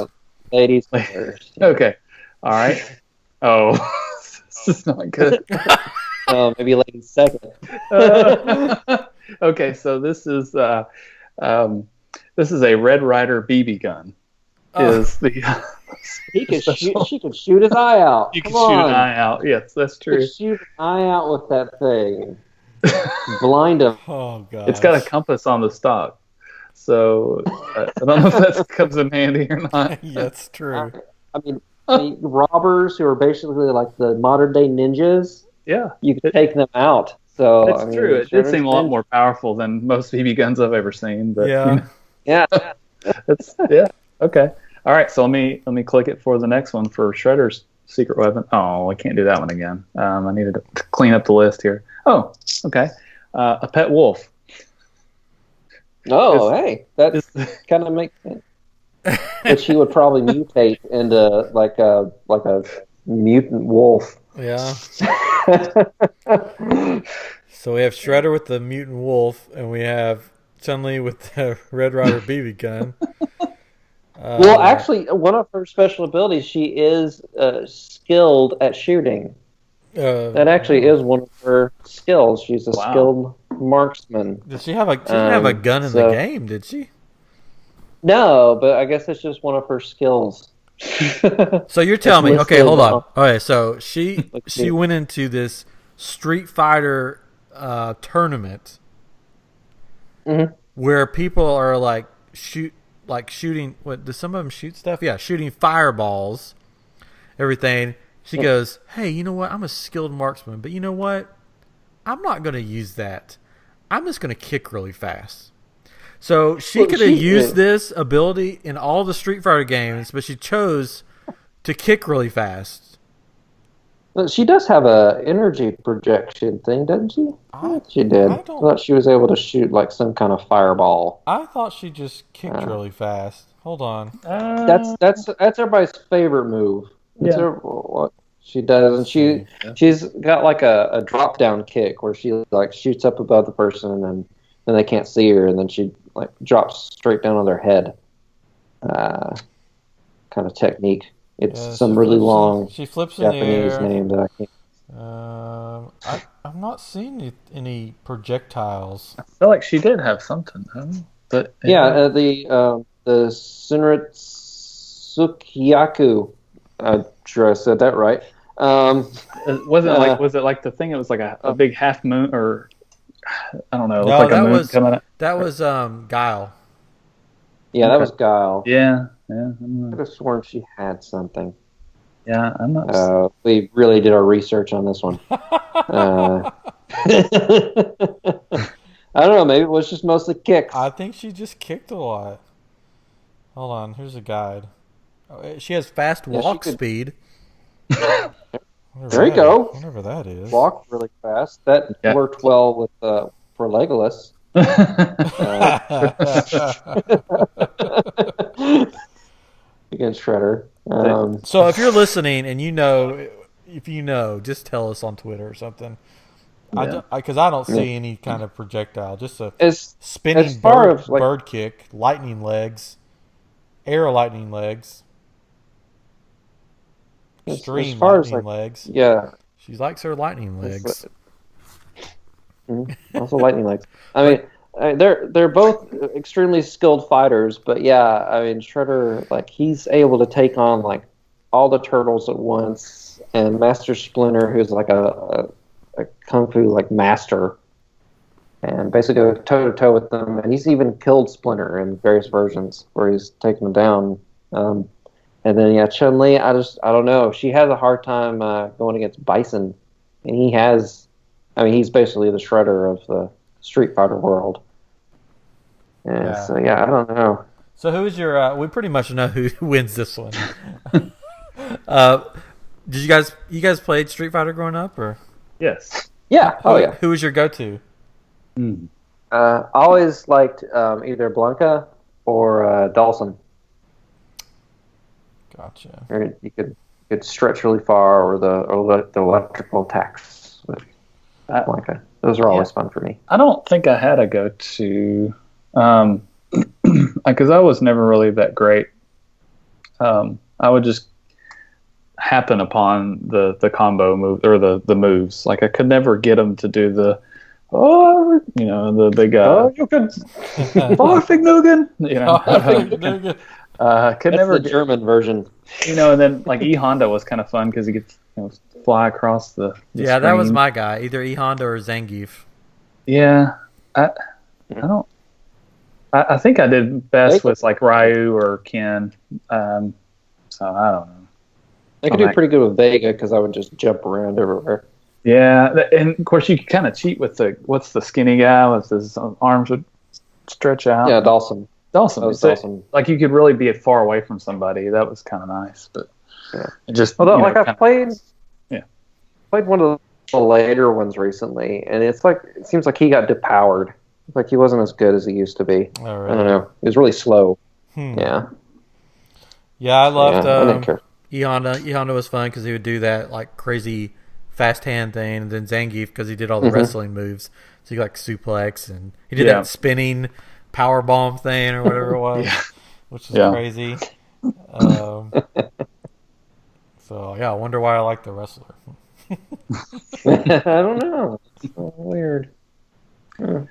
Ladies first. Okay. All right. Oh, this is not good. Maybe ladies second. Okay, so this is a Red Ryder BB gun. She could shoot his eye out. You can shoot an eye out. Yes, that's true. You could shoot an eye out with that thing. Blind him. Oh god. It's got a compass on the stock, so I don't know if that comes in handy or not. Yeah, that's true. I mean, the robbers who are basically like the modern day ninjas. Yeah, you could take them out. So that's true. It did seem a lot more powerful than most BB guns I've ever seen. But yeah. Okay. All right. So let me click it for the next one for Shredder's secret weapon. Oh, I can't do that one again. I needed to clean up the list here. Oh, okay. A pet wolf. Oh, hey, that kind of makes sense. But she would probably mutate into like a mutant wolf. Yeah. So we have Shredder with the mutant wolf, and we have Chun-Li with the Red Ryder BB gun. Well, actually, one of her special abilities, she is skilled at shooting. That actually is one of her skills. She's a skilled marksman. Did she have a gun in the game? Did she? No, but I guess it's just one of her skills. So you're telling me? Okay, hold on. All right, so she went into this Street Fighter tournament where people are like shooting. What, do some of them shoot stuff? Yeah, shooting fireballs, everything. She goes, "Hey, you know what? I'm a skilled marksman, but you know what? I'm not going to use that. I'm just going to kick really fast." So she could have used this ability in all the Street Fighter games, but she chose to kick really fast. But she does have a energy projection thing, doesn't she? She did. I thought she was able to shoot like some kind of fireball. I thought she just kicked really fast. Hold on. That's everybody's favorite move. It's what she does, and she's got like a drop down kick where she like shoots up above the person, and then they can't see her, and then she like drops straight down on their head. Kind of technique. It's some really long she flips Japanese in the air. name that I can't. I'm not seeing any projectiles. I feel like she did have something, but the Sunritsukiyaku. I'm sure I said that right. Was it like the thing? It was like a big half moon, or I don't know. It No, like a moon coming up. That was Guile. Yeah, that was Guile. Yeah. I could have sworn she had something. Yeah, I'm not. We really did our research on this one. I don't know. Maybe it was just mostly kicks. I think she just kicked a lot. Hold on. Here's a guide. She has fast walk speed. There you go. Whatever that is. Walk really fast. That worked well with for Legolas. Against Shredder. So if you're listening and if you know, just tell us on Twitter or something. Because I don't see any kind of projectile, just a spinning bird kick, lightning legs, air lightning legs, extreme lightning legs. Yeah, she likes her lightning legs. Also lightning legs. I mean, they're both extremely skilled fighters, but yeah, I mean Shredder, like he's able to take on like all the turtles at once, and Master Splinter, who's like a kung fu like master, and basically go toe to toe with them. And he's even killed Splinter in various versions where he's taken him down. And then Chun-Li, I don't know. She has a hard time going against Bison, and he's basically the Shredder of the Street Fighter world. And so I don't know. So who is your? We pretty much know who wins this one. Did you guys played Street Fighter growing up, or? Yes. Yeah. Who was your go-to? I always liked either Blanca or Dawson. Gotcha. Or you could stretch really far, or the electrical attacks with Blanca. Those are always fun for me. I don't think I had a go-to, because I was never really that great. I would just happen upon the combo move or the moves. Like I could never get them to do the the big you can Farfignugan, could That's never the German version. And then like E Honda was kind of fun because he could fly across the yeah, screen. That was my guy, either E Honda or Zangief. Yeah, I don't. I think I did best with like Ryu or Ken. So I don't know. I could do pretty good with Vega because I would just jump around everywhere. Yeah, and of course you could kind of cheat with what's the skinny guy with his arms would stretch out. Yeah, Dawson. Dawson. Like you could really be far away from somebody. That was kind of nice, but just I played one of the later ones recently, and it seems like he got depowered. Like he wasn't as good as he used to be. Oh, really? I don't know. He was really slow. Yeah. Yeah, I loved I didn't care. E Honda. E Honda was fun because he would do that like crazy fast hand thing, and then Zangief because he did all the wrestling moves. So he like suplex, and he did that spinning power bomb thing or whatever it was, which is crazy. So I wonder why I like the wrestler. I don't know. It's so weird.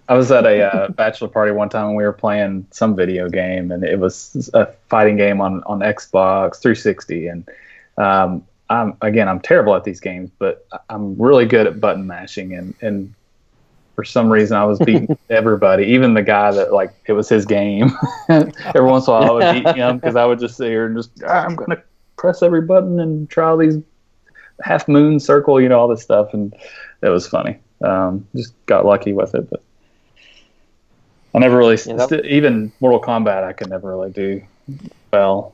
I was at a bachelor party one time and we were playing some video game, and it was a fighting game on Xbox 360. And I'm terrible at these games, but I'm really good at button mashing. And for some reason I was beating everybody, even the guy that like it was his game. Every once in a while I would beat him because I would just sit here and just I'm gonna press every button and try all these half moon circle, all this stuff, and it was funny. Just got lucky with it, but I never really even Mortal Kombat I could never really do well.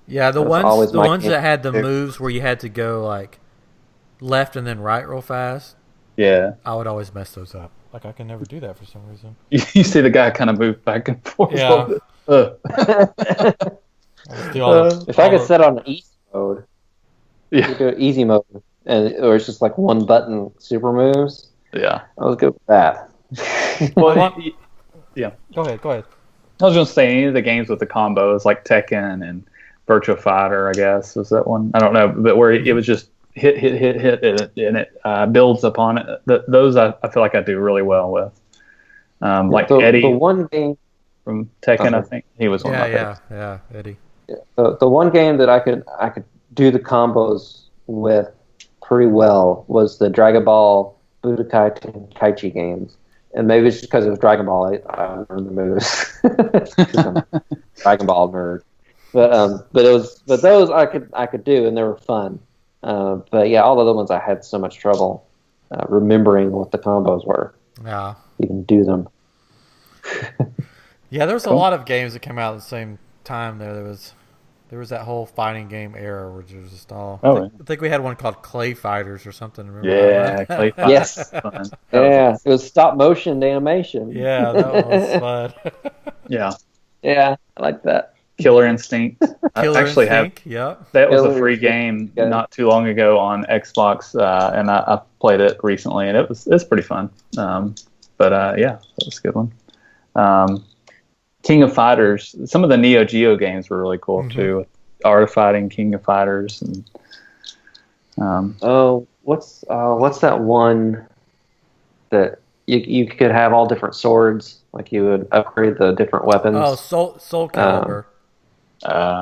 Yeah, the ones that had the moves where you had to go like left and then right real fast. Yeah, I would always mess those up. Like I can never do that for some reason. You see the guy kind of move back and forth. Yeah. If I could set on easy mode, you do easy mode, or it's just like one button super moves. Yeah, I was good with that. Yeah. Go ahead. I was just saying any of the games with the combos like Tekken and Virtua Fighter, I guess was that one. I don't know, but where it was just hit, and it builds upon it. Those I feel like I do really well with. Like Eddie, the one game from Tekken, I think he was one of my favorites. Yeah, Eddie. Yeah. The one game that I could do the combos with pretty well was the Dragon Ball Budokai Tenkaichi games. And maybe it's just because it was Dragon Ball, I learned the moves. Because I'm a Dragon Ball nerd. But those I could do, and they were fun. But yeah, all the other ones I had so much trouble remembering what the combos were. Yeah, you can do them. Yeah, there was a lot of games that came out at the same time. There was that whole fighting game era, which was just all. I think we had one called Clay Fighters or something. Remember that? Clay Fighters. Yes. It was stop motion animation. Yeah, that was fun. Yeah, I like that. Killer Instinct. That was a free game not too long ago on Xbox, and I played it recently, and it's pretty fun. That was a good one. King of Fighters. Some of the Neo Geo games were really cool too. Art of Fighting, King of Fighters, and what's that one that you could have all different swords, like you would upgrade the different weapons. Oh, Soul Calibur.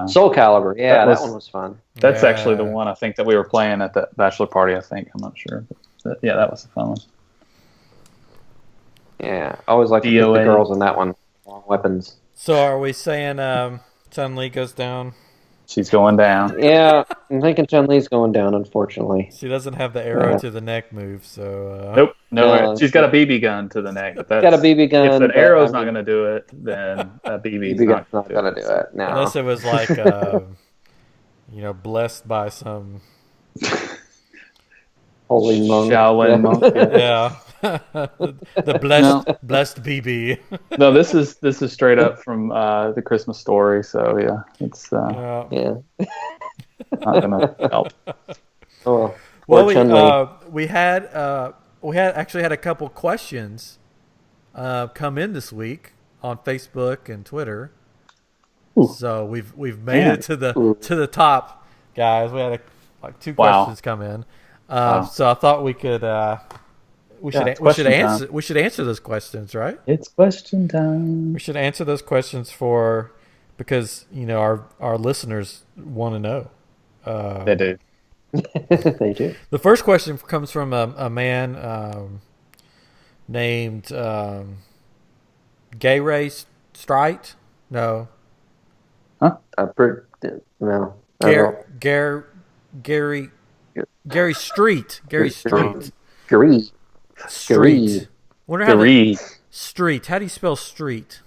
Soul Calibur, that one was fun. That's actually the one I think that we were playing at the bachelor party. I think I'm not sure, but yeah, that was a fun one. Yeah, I always like the girls in that one. Long weapons. So are we saying Chun-Li goes down? She's going down. Yeah, I'm thinking Chun-Li's going down, unfortunately. She doesn't have the arrow to the neck move, so... Nope. No, she's got a BB gun to the neck. But got a BB gun. If an arrow's not going to do it, then a BB's not going to do it. No. Unless it was like, blessed by some... Holy monk. Shaolin monk. Yeah. the blessed BB. No, this is straight up from the Christmas Story. So yeah, it's not gonna help. We had a couple questions come in this week on Facebook and Twitter. Ooh. So we've made it to the top, guys. We had two questions come in. So I thought we could. We should answer those questions, right? It's question time. We should answer those questions because our listeners want to know. They do. They do. The first question comes from a man named Gay Ray Strite. No. Huh? No. Gary Street. Gary Street. Street. Wonder how Street. How do you spell street?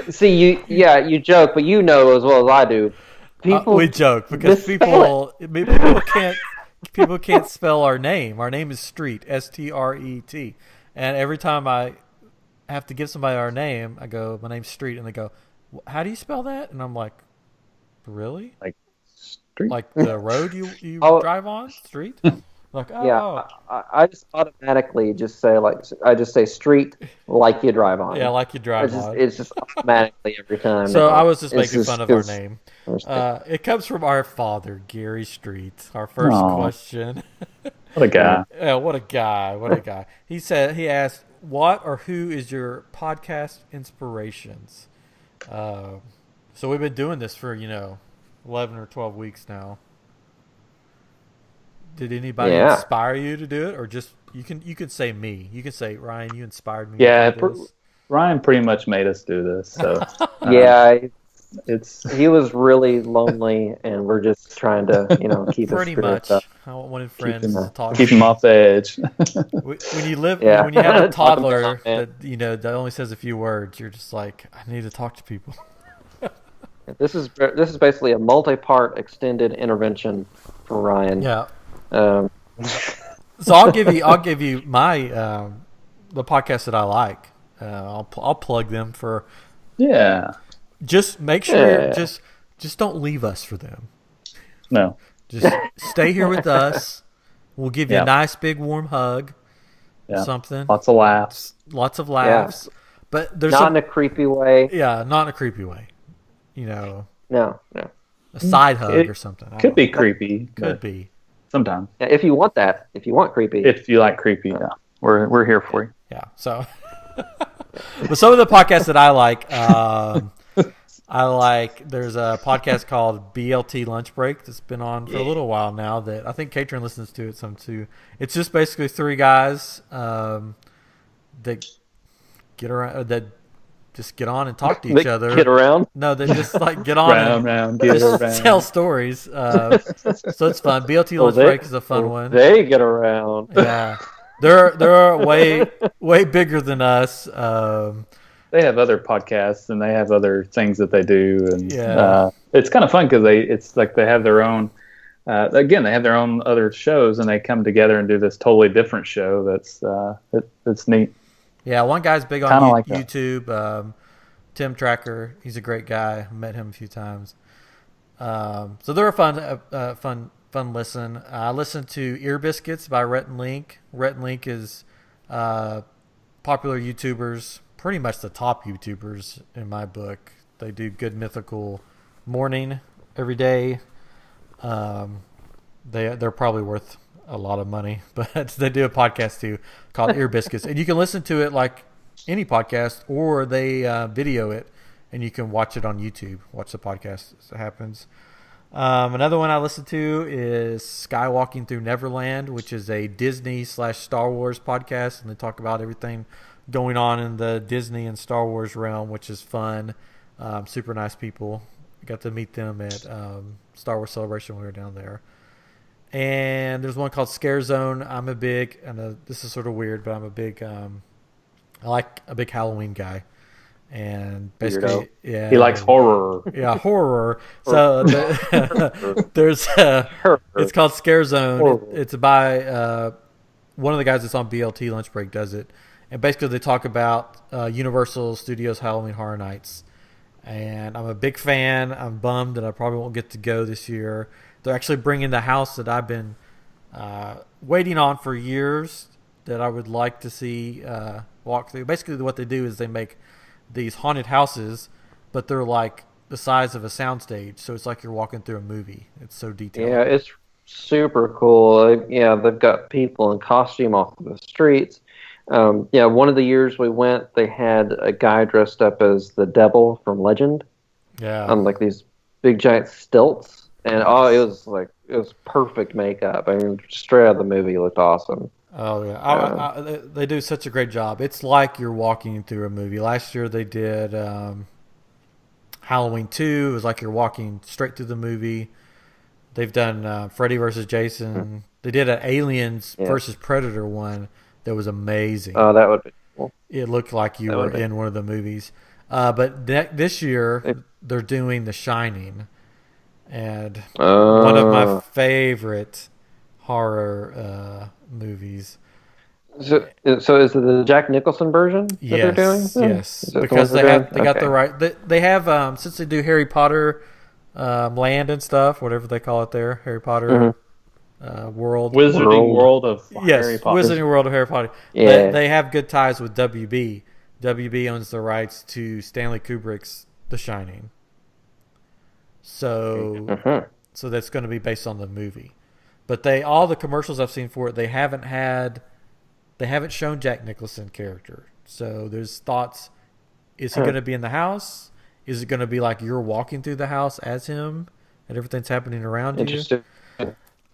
See, you joke, but you know as well as I do. We joke because people can't spell our name. Our name is Street, Street, and every time I have to give somebody our name, I go, "My name's Street," and they go, "How do you spell that?" And I'm like, "Really? Like street? Like the road you drive on? Street?" Like, oh. Yeah, I just automatically just say street like you drive on. Yeah, like you drive on. It's just automatically every time. So I was just making fun of our name. It comes from our father, Gary Street. Our first question. What a guy. Yeah, what a guy. He asked, what or who is your podcast inspirations? So we've been doing this for, 11 or 12 weeks now. Did anybody inspire you to do it, or just you can say me? You can say Ryan. You inspired me to do this. Ryan pretty much made us do this. So he was really lonely, and we're just trying to keep his spirits up. I wanted friends to talk. Keep him off the edge. When you when you have a toddler that only says a few words, you're just like, I need to talk to people. This is basically a multi-part extended intervention for Ryan. Yeah. So I'll give you my the podcast that I like. I'll plug them for. Yeah. Just make sure just don't leave us for them. No. Just stay here with us. We'll give you a nice big warm hug. Yeah. Something. Lots of laughs. Yeah. But there's not in a creepy way. Yeah, not in a creepy way. No. A side hug or something. Could be creepy. Could be. Sometimes. Yeah, if you want that. If you want creepy. If you like creepy, we're here for you. Yeah. So but some of the podcasts that I like, there's a podcast called BLT Lunch Break that's been on for a little while now that I think Katrin listens to it some too. It's just basically three guys that get around, that just get on and talk to each other. Get around? No, they just get on and tell stories. So it's fun. BLT Lunch Break is a fun one. They get around. Yeah. They're way bigger than us. They have other podcasts and they have other things that they do, and it's kind of fun because it's like they have their own. Again, they have their own other shows, and they come together and do this totally different show. That's neat. Yeah, one guy's big on YouTube. Tim Tracker, he's a great guy. Met him a few times. So they're a fun listen. I listen to Ear Biscuits by Rhett and Link. Rhett and Link is popular YouTubers, pretty much the top YouTubers in my book. They do good mythical morning every day. They're probably worth a lot of money, but they do a podcast too called Ear Biscuits, and you can listen to it like any podcast, or they video it and you can watch it on YouTube. Watch the podcast as it happens. Another one I listen to is Skywalking Through Neverland, which is a Disney/Star Wars podcast, and they talk about everything going on in the Disney and Star Wars realm, which is fun. Super nice people. I got to meet them at Star Wars Celebration when we were down there. And there's one called Scare Zone. I know this is sort of weird, but I'm a big Halloween guy. And basically, he likes horror. Yeah, horror. So it's called Scare Zone. It's by one of the guys that's on BLT Lunch Break does it. And basically they talk about Universal Studios Halloween Horror Nights. And I'm a big fan. I'm bummed that I probably won't get to go this year. They're actually bringing the house that I've been waiting on for years that I would like to see walk through. Basically what they do is they make these haunted houses, but they're like the size of a soundstage, so it's like you're walking through a movie. It's so detailed. Yeah, it's super cool. Yeah, they've got people in costume off the streets. One of the years we went, they had a guy dressed up as the devil from Legend. Yeah, on like these big giant stilts, and it was perfect makeup. I mean, straight out of the movie, it looked awesome. Oh yeah, they do such a great job. It's like you're walking through a movie. Last year they did Halloween 2. It was like you're walking straight through the movie. They've done Freddy versus Jason. They did an Aliens versus Predator one that was amazing. Oh, that would be cool. It looked like you were in one of the movies. But this year they're doing The Shining, and one of my favorite horror movies. So is it the Jack Nicholson version that they're doing? Yes, because they got the right. They have since they do Harry Potter land and stuff, whatever they call it there, Harry Potter world, Wizarding World of Harry Potter. Wizarding World of Harry Potter. Yeah. They have good ties with WB. WB owns the rights to Stanley Kubrick's The Shining. So that's going to be based on the movie. But all the commercials I've seen for it, they haven't shown Jack Nicholson character. So there's thoughts: is he going to be in the house? Is it going to be like you're walking through the house as him, and everything's happening around you? Interesting.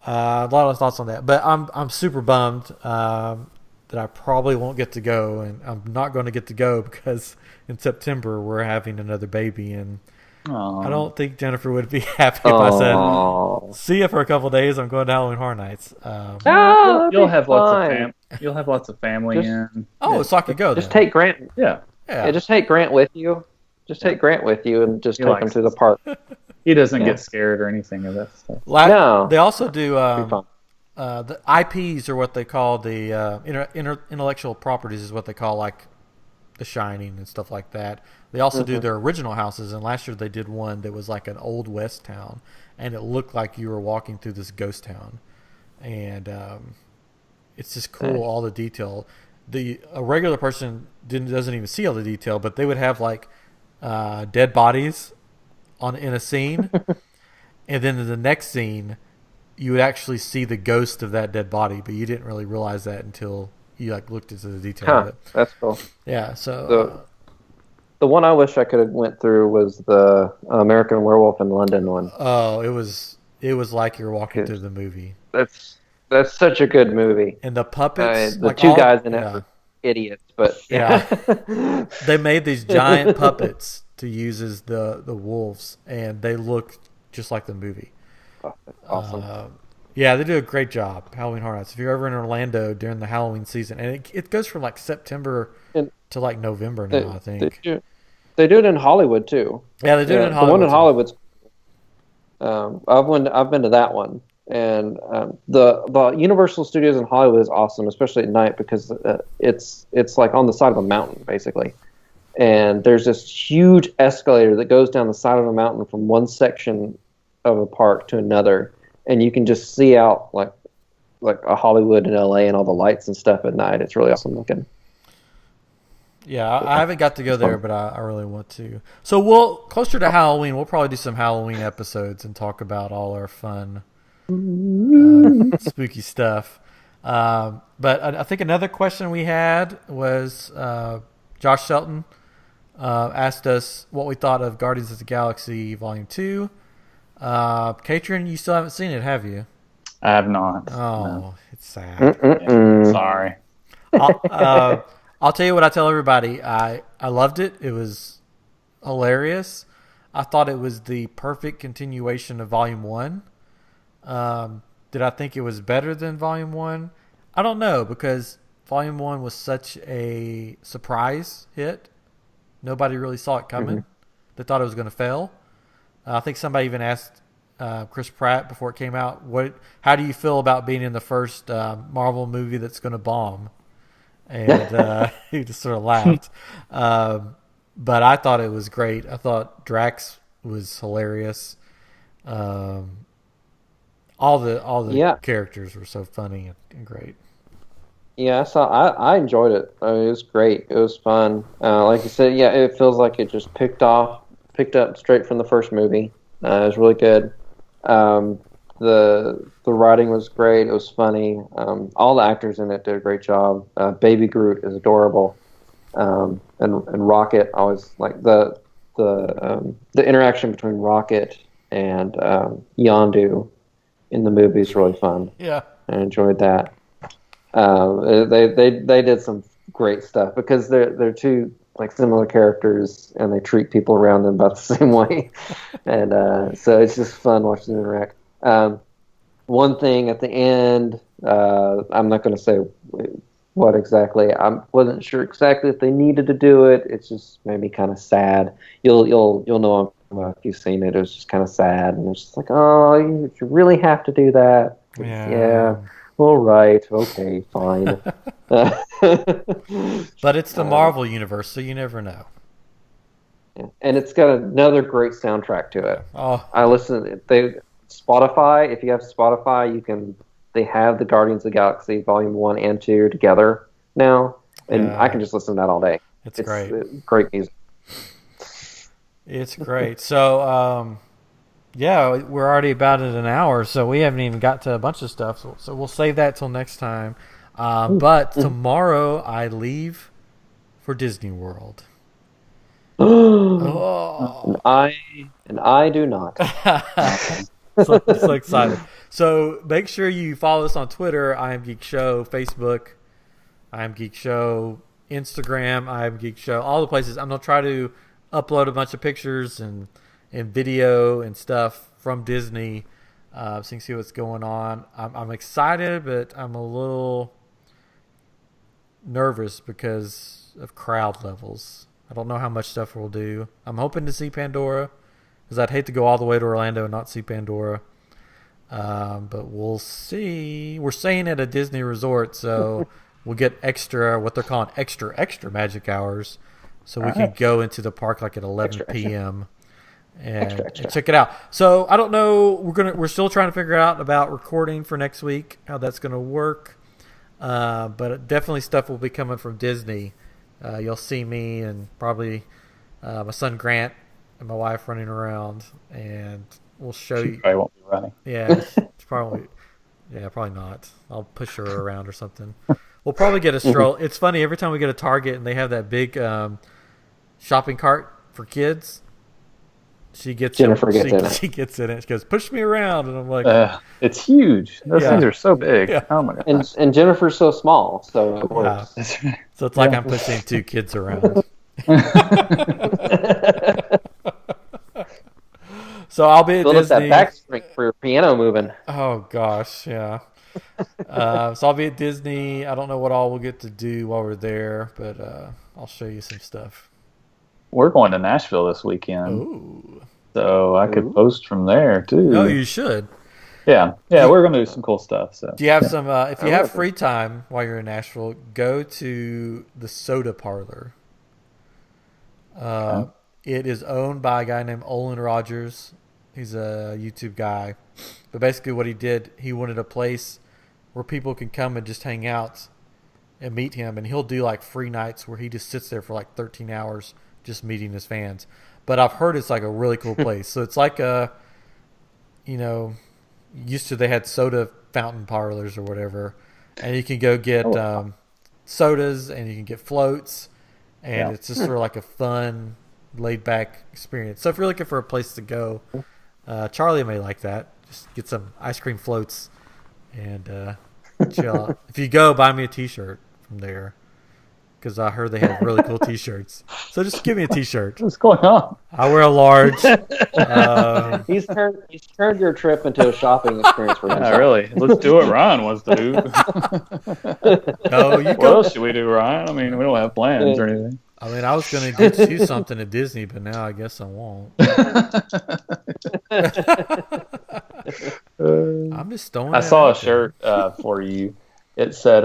A lot of thoughts on that, but I'm super bummed that I probably won't get to go, and I'm not going to get to go because in September we're having another baby, and Aww. I don't think Jennifer would be happy if I said, "See you for a couple of days. I'm going to Halloween Horror Nights." You'll have lots of family in. So I could go. Just take Grant. Yeah. Just take Grant with you. Just take Grant with you and just take him to the park. He doesn't get scared or anything of that stuff. No. They also do the IPs are what they call the intellectual properties is what they call like The Shining and stuff like that. They also do their original houses, and last year they did one that was like an old West town, and it looked like you were walking through this ghost town, and it's just cool. Nice. All the detail. A regular person doesn't even see all the detail, but they would have like dead bodies in a scene, and then in the next scene you would actually see the ghost of that dead body, but you didn't really realize that until you like looked into the detail of it. That's cool. Yeah, so the one I wish I could have went through was the American Werewolf in London one. Oh, it was like you're walking through the movie. That's such a good movie. And the puppets, the two guys in it were idiots, but they made these giant puppets to use as the wolves, and they look just like the movie. Oh, that's awesome. Yeah, they do a great job. Halloween Horror Nights. If you're ever in Orlando during the Halloween season, and it goes from like September to like November now, I think. They do it in Hollywood too. Yeah, they do it in Hollywood. The one in Hollywood's. I've been to that one, and the Universal Studios in Hollywood is awesome, especially at night because it's like on the side of a mountain basically. And there's this huge escalator that goes down the side of a mountain from one section of a park to another, and you can just see out like a Hollywood and LA and all the lights and stuff at night. It's really awesome looking. Yeah, I haven't got to go there, but I really want to. So closer to Halloween, we'll probably do some Halloween episodes and talk about all our fun, spooky stuff. But I think another question we had was Josh Shelton asked us what we thought of Guardians of the Galaxy Volume 2. Katrin, you still haven't seen it, have you? I have not. Oh, no. It's sad. Yeah, sorry. I'll tell you what I tell everybody. I loved it. It was hilarious. I thought it was the perfect continuation of Volume 1. Did I think it was better than Volume 1? I don't know, because Volume 1 was such a surprise hit. Nobody really saw it coming. Mm-hmm. They thought it was going to fail. I think somebody even asked Chris Pratt before it came out, how do you feel about being in the first Marvel movie that's going to bomb? And he just sort of laughed. But I thought it was great. I thought Drax was hilarious. All the characters were so funny and great. Yeah, I enjoyed it. I mean, it was great. It was fun. Like you said, it feels like it just picked up straight from the first movie. It was really good. The writing was great. It was funny. All the actors in it did a great job. Baby Groot is adorable, and Rocket. I always like the interaction between Rocket and Yondu in the movie is really fun. Yeah, I enjoyed that. They did some great stuff because they're two like similar characters and they treat people around them about the same way, and so it's just fun watching them interact. One thing at the end, I'm not going to say what exactly. I wasn't sure exactly if they needed to do it. It's just maybe kind of sad. You'll know if you've seen it. It was just kind of sad, and it's just like, oh, you really have to do that. Yeah. All right. Okay. Fine. But it's the Marvel universe, so you never know. And it's got another great soundtrack to it. Oh, I listen. Spotify. If you have Spotify, they have the Guardians of the Galaxy Volume 1 and 2 together now, and I can just listen to that all day. It's great. Great music. It's great. So, we're already about at an hour, so we haven't even got to a bunch of stuff. So we'll save that till next time. But tomorrow I leave for Disney World. Oh. And I do not. so excited. So make sure you follow us on Twitter, iamGEEK Show, Facebook, iamGEEK Show, Instagram, iamGEEK Show, all the places. I'm going to try to upload a bunch of pictures and video and stuff from Disney so you can see what's going on. I'm excited, but I'm a little nervous because of crowd levels. I don't know how much stuff we'll do. I'm hoping to see Pandora because I'd hate to go all the way to Orlando and not see Pandora. But we'll see. We're staying at a Disney resort, so we'll get what they're calling extra magic hours. So we can go into the park like at 11 p.m. And check it out. So I don't know. We're still trying to figure out about recording for next week, how that's going to work. But definitely stuff will be coming from Disney. You'll see me and probably my son Grant and my wife running around, and we'll show you. Probably won't be running. Yeah, it's probably not. I'll push her around or something. We'll probably get a stroll. It's funny, every time we get a Target and they have that big shopping cart for kids, Jennifer gets in it. She gets in it. She goes, "Push me around," and I'm like, "It's huge. Those things are so big." Yeah. Oh my god! And Jennifer's so small, so it works. Yeah. So it's like I'm pushing two kids around. So I'll be at Build Disney. up that back string for your piano moving. Oh gosh, yeah. So I'll be at Disney. I don't know what all we'll get to do while we're there, but I'll show you some stuff. We're going to Nashville this weekend. Ooh. So I could post from there too. Oh, you should. Yeah, we're going to do some cool stuff. So do you have some? If you have free time while you're in Nashville, go to the Soda Parlor. It is owned by a guy named Olin Rogers. He's a YouTube guy, but basically what he did, he wanted a place where people can come and just hang out and meet him, and he'll do like free nights where he just sits there for like 13 hours just meeting his fans. But I've heard it's like a really cool place. So it's like used to they had soda fountain parlors or whatever, and you can go get sodas and you can get floats, and it's just sort of like a fun, laid back experience. So if you're looking for a place to go, Charlie may like that. Just get some ice cream floats and chill out. If you go, buy me a T-shirt from there, because I heard they have really cool T-shirts. So just give me a T-shirt. What's going on? I wear a large. He's turned your trip into a shopping experience for himself. Yeah, really. Let's do what Ryan wants to do. What else should we do, Ryan? I mean, we don't have plans or anything. I mean, I was going to get you something at Disney, but now I guess I won't. I'm just throwing. I saw a shirt for you. It said,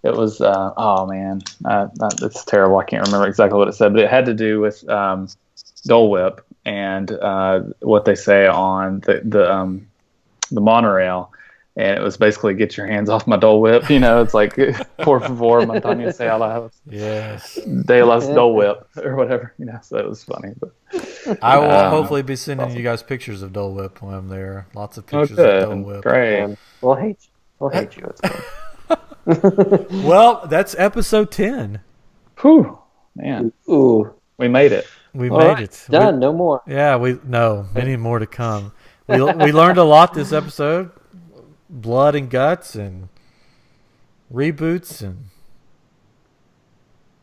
it was, oh man, it's terrible. I can't remember exactly what it said, but it had to do with Dole Whip and what they say on the monorail. And it was basically, "Get your hands off my Dole Whip." It's like, "Por favor, manténganse alejados." Yes. De las Dole Whip or whatever. So it was funny. But I will hopefully be sending you guys pictures of Dole Whip when I'm there. Lots of pictures of Dole Whip. Great. We'll hate you. It's fine. Well, that's episode 10. Whew, man. Ooh. We made it. We made it. Done. No more. Yeah, many more to come. We learned a lot this episode. Blood and guts and reboots and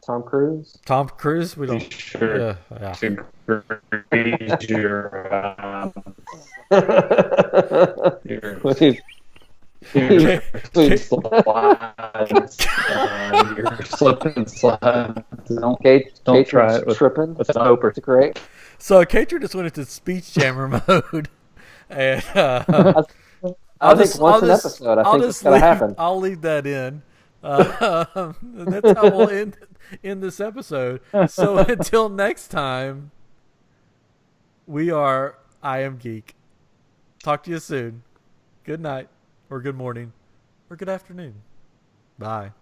Tom Cruise. We don't. Sure. Yeah. Your slip and slide. Don't try it. Tripping. With an opener. It's great. So Katrin just went into speech jammer mode, and I think once an episode. I think it's going to happen. I'll leave that in. That's how we'll end this episode. So until next time, we are iamGEEK. Talk to you soon. Good night, or good morning, or good afternoon. Bye.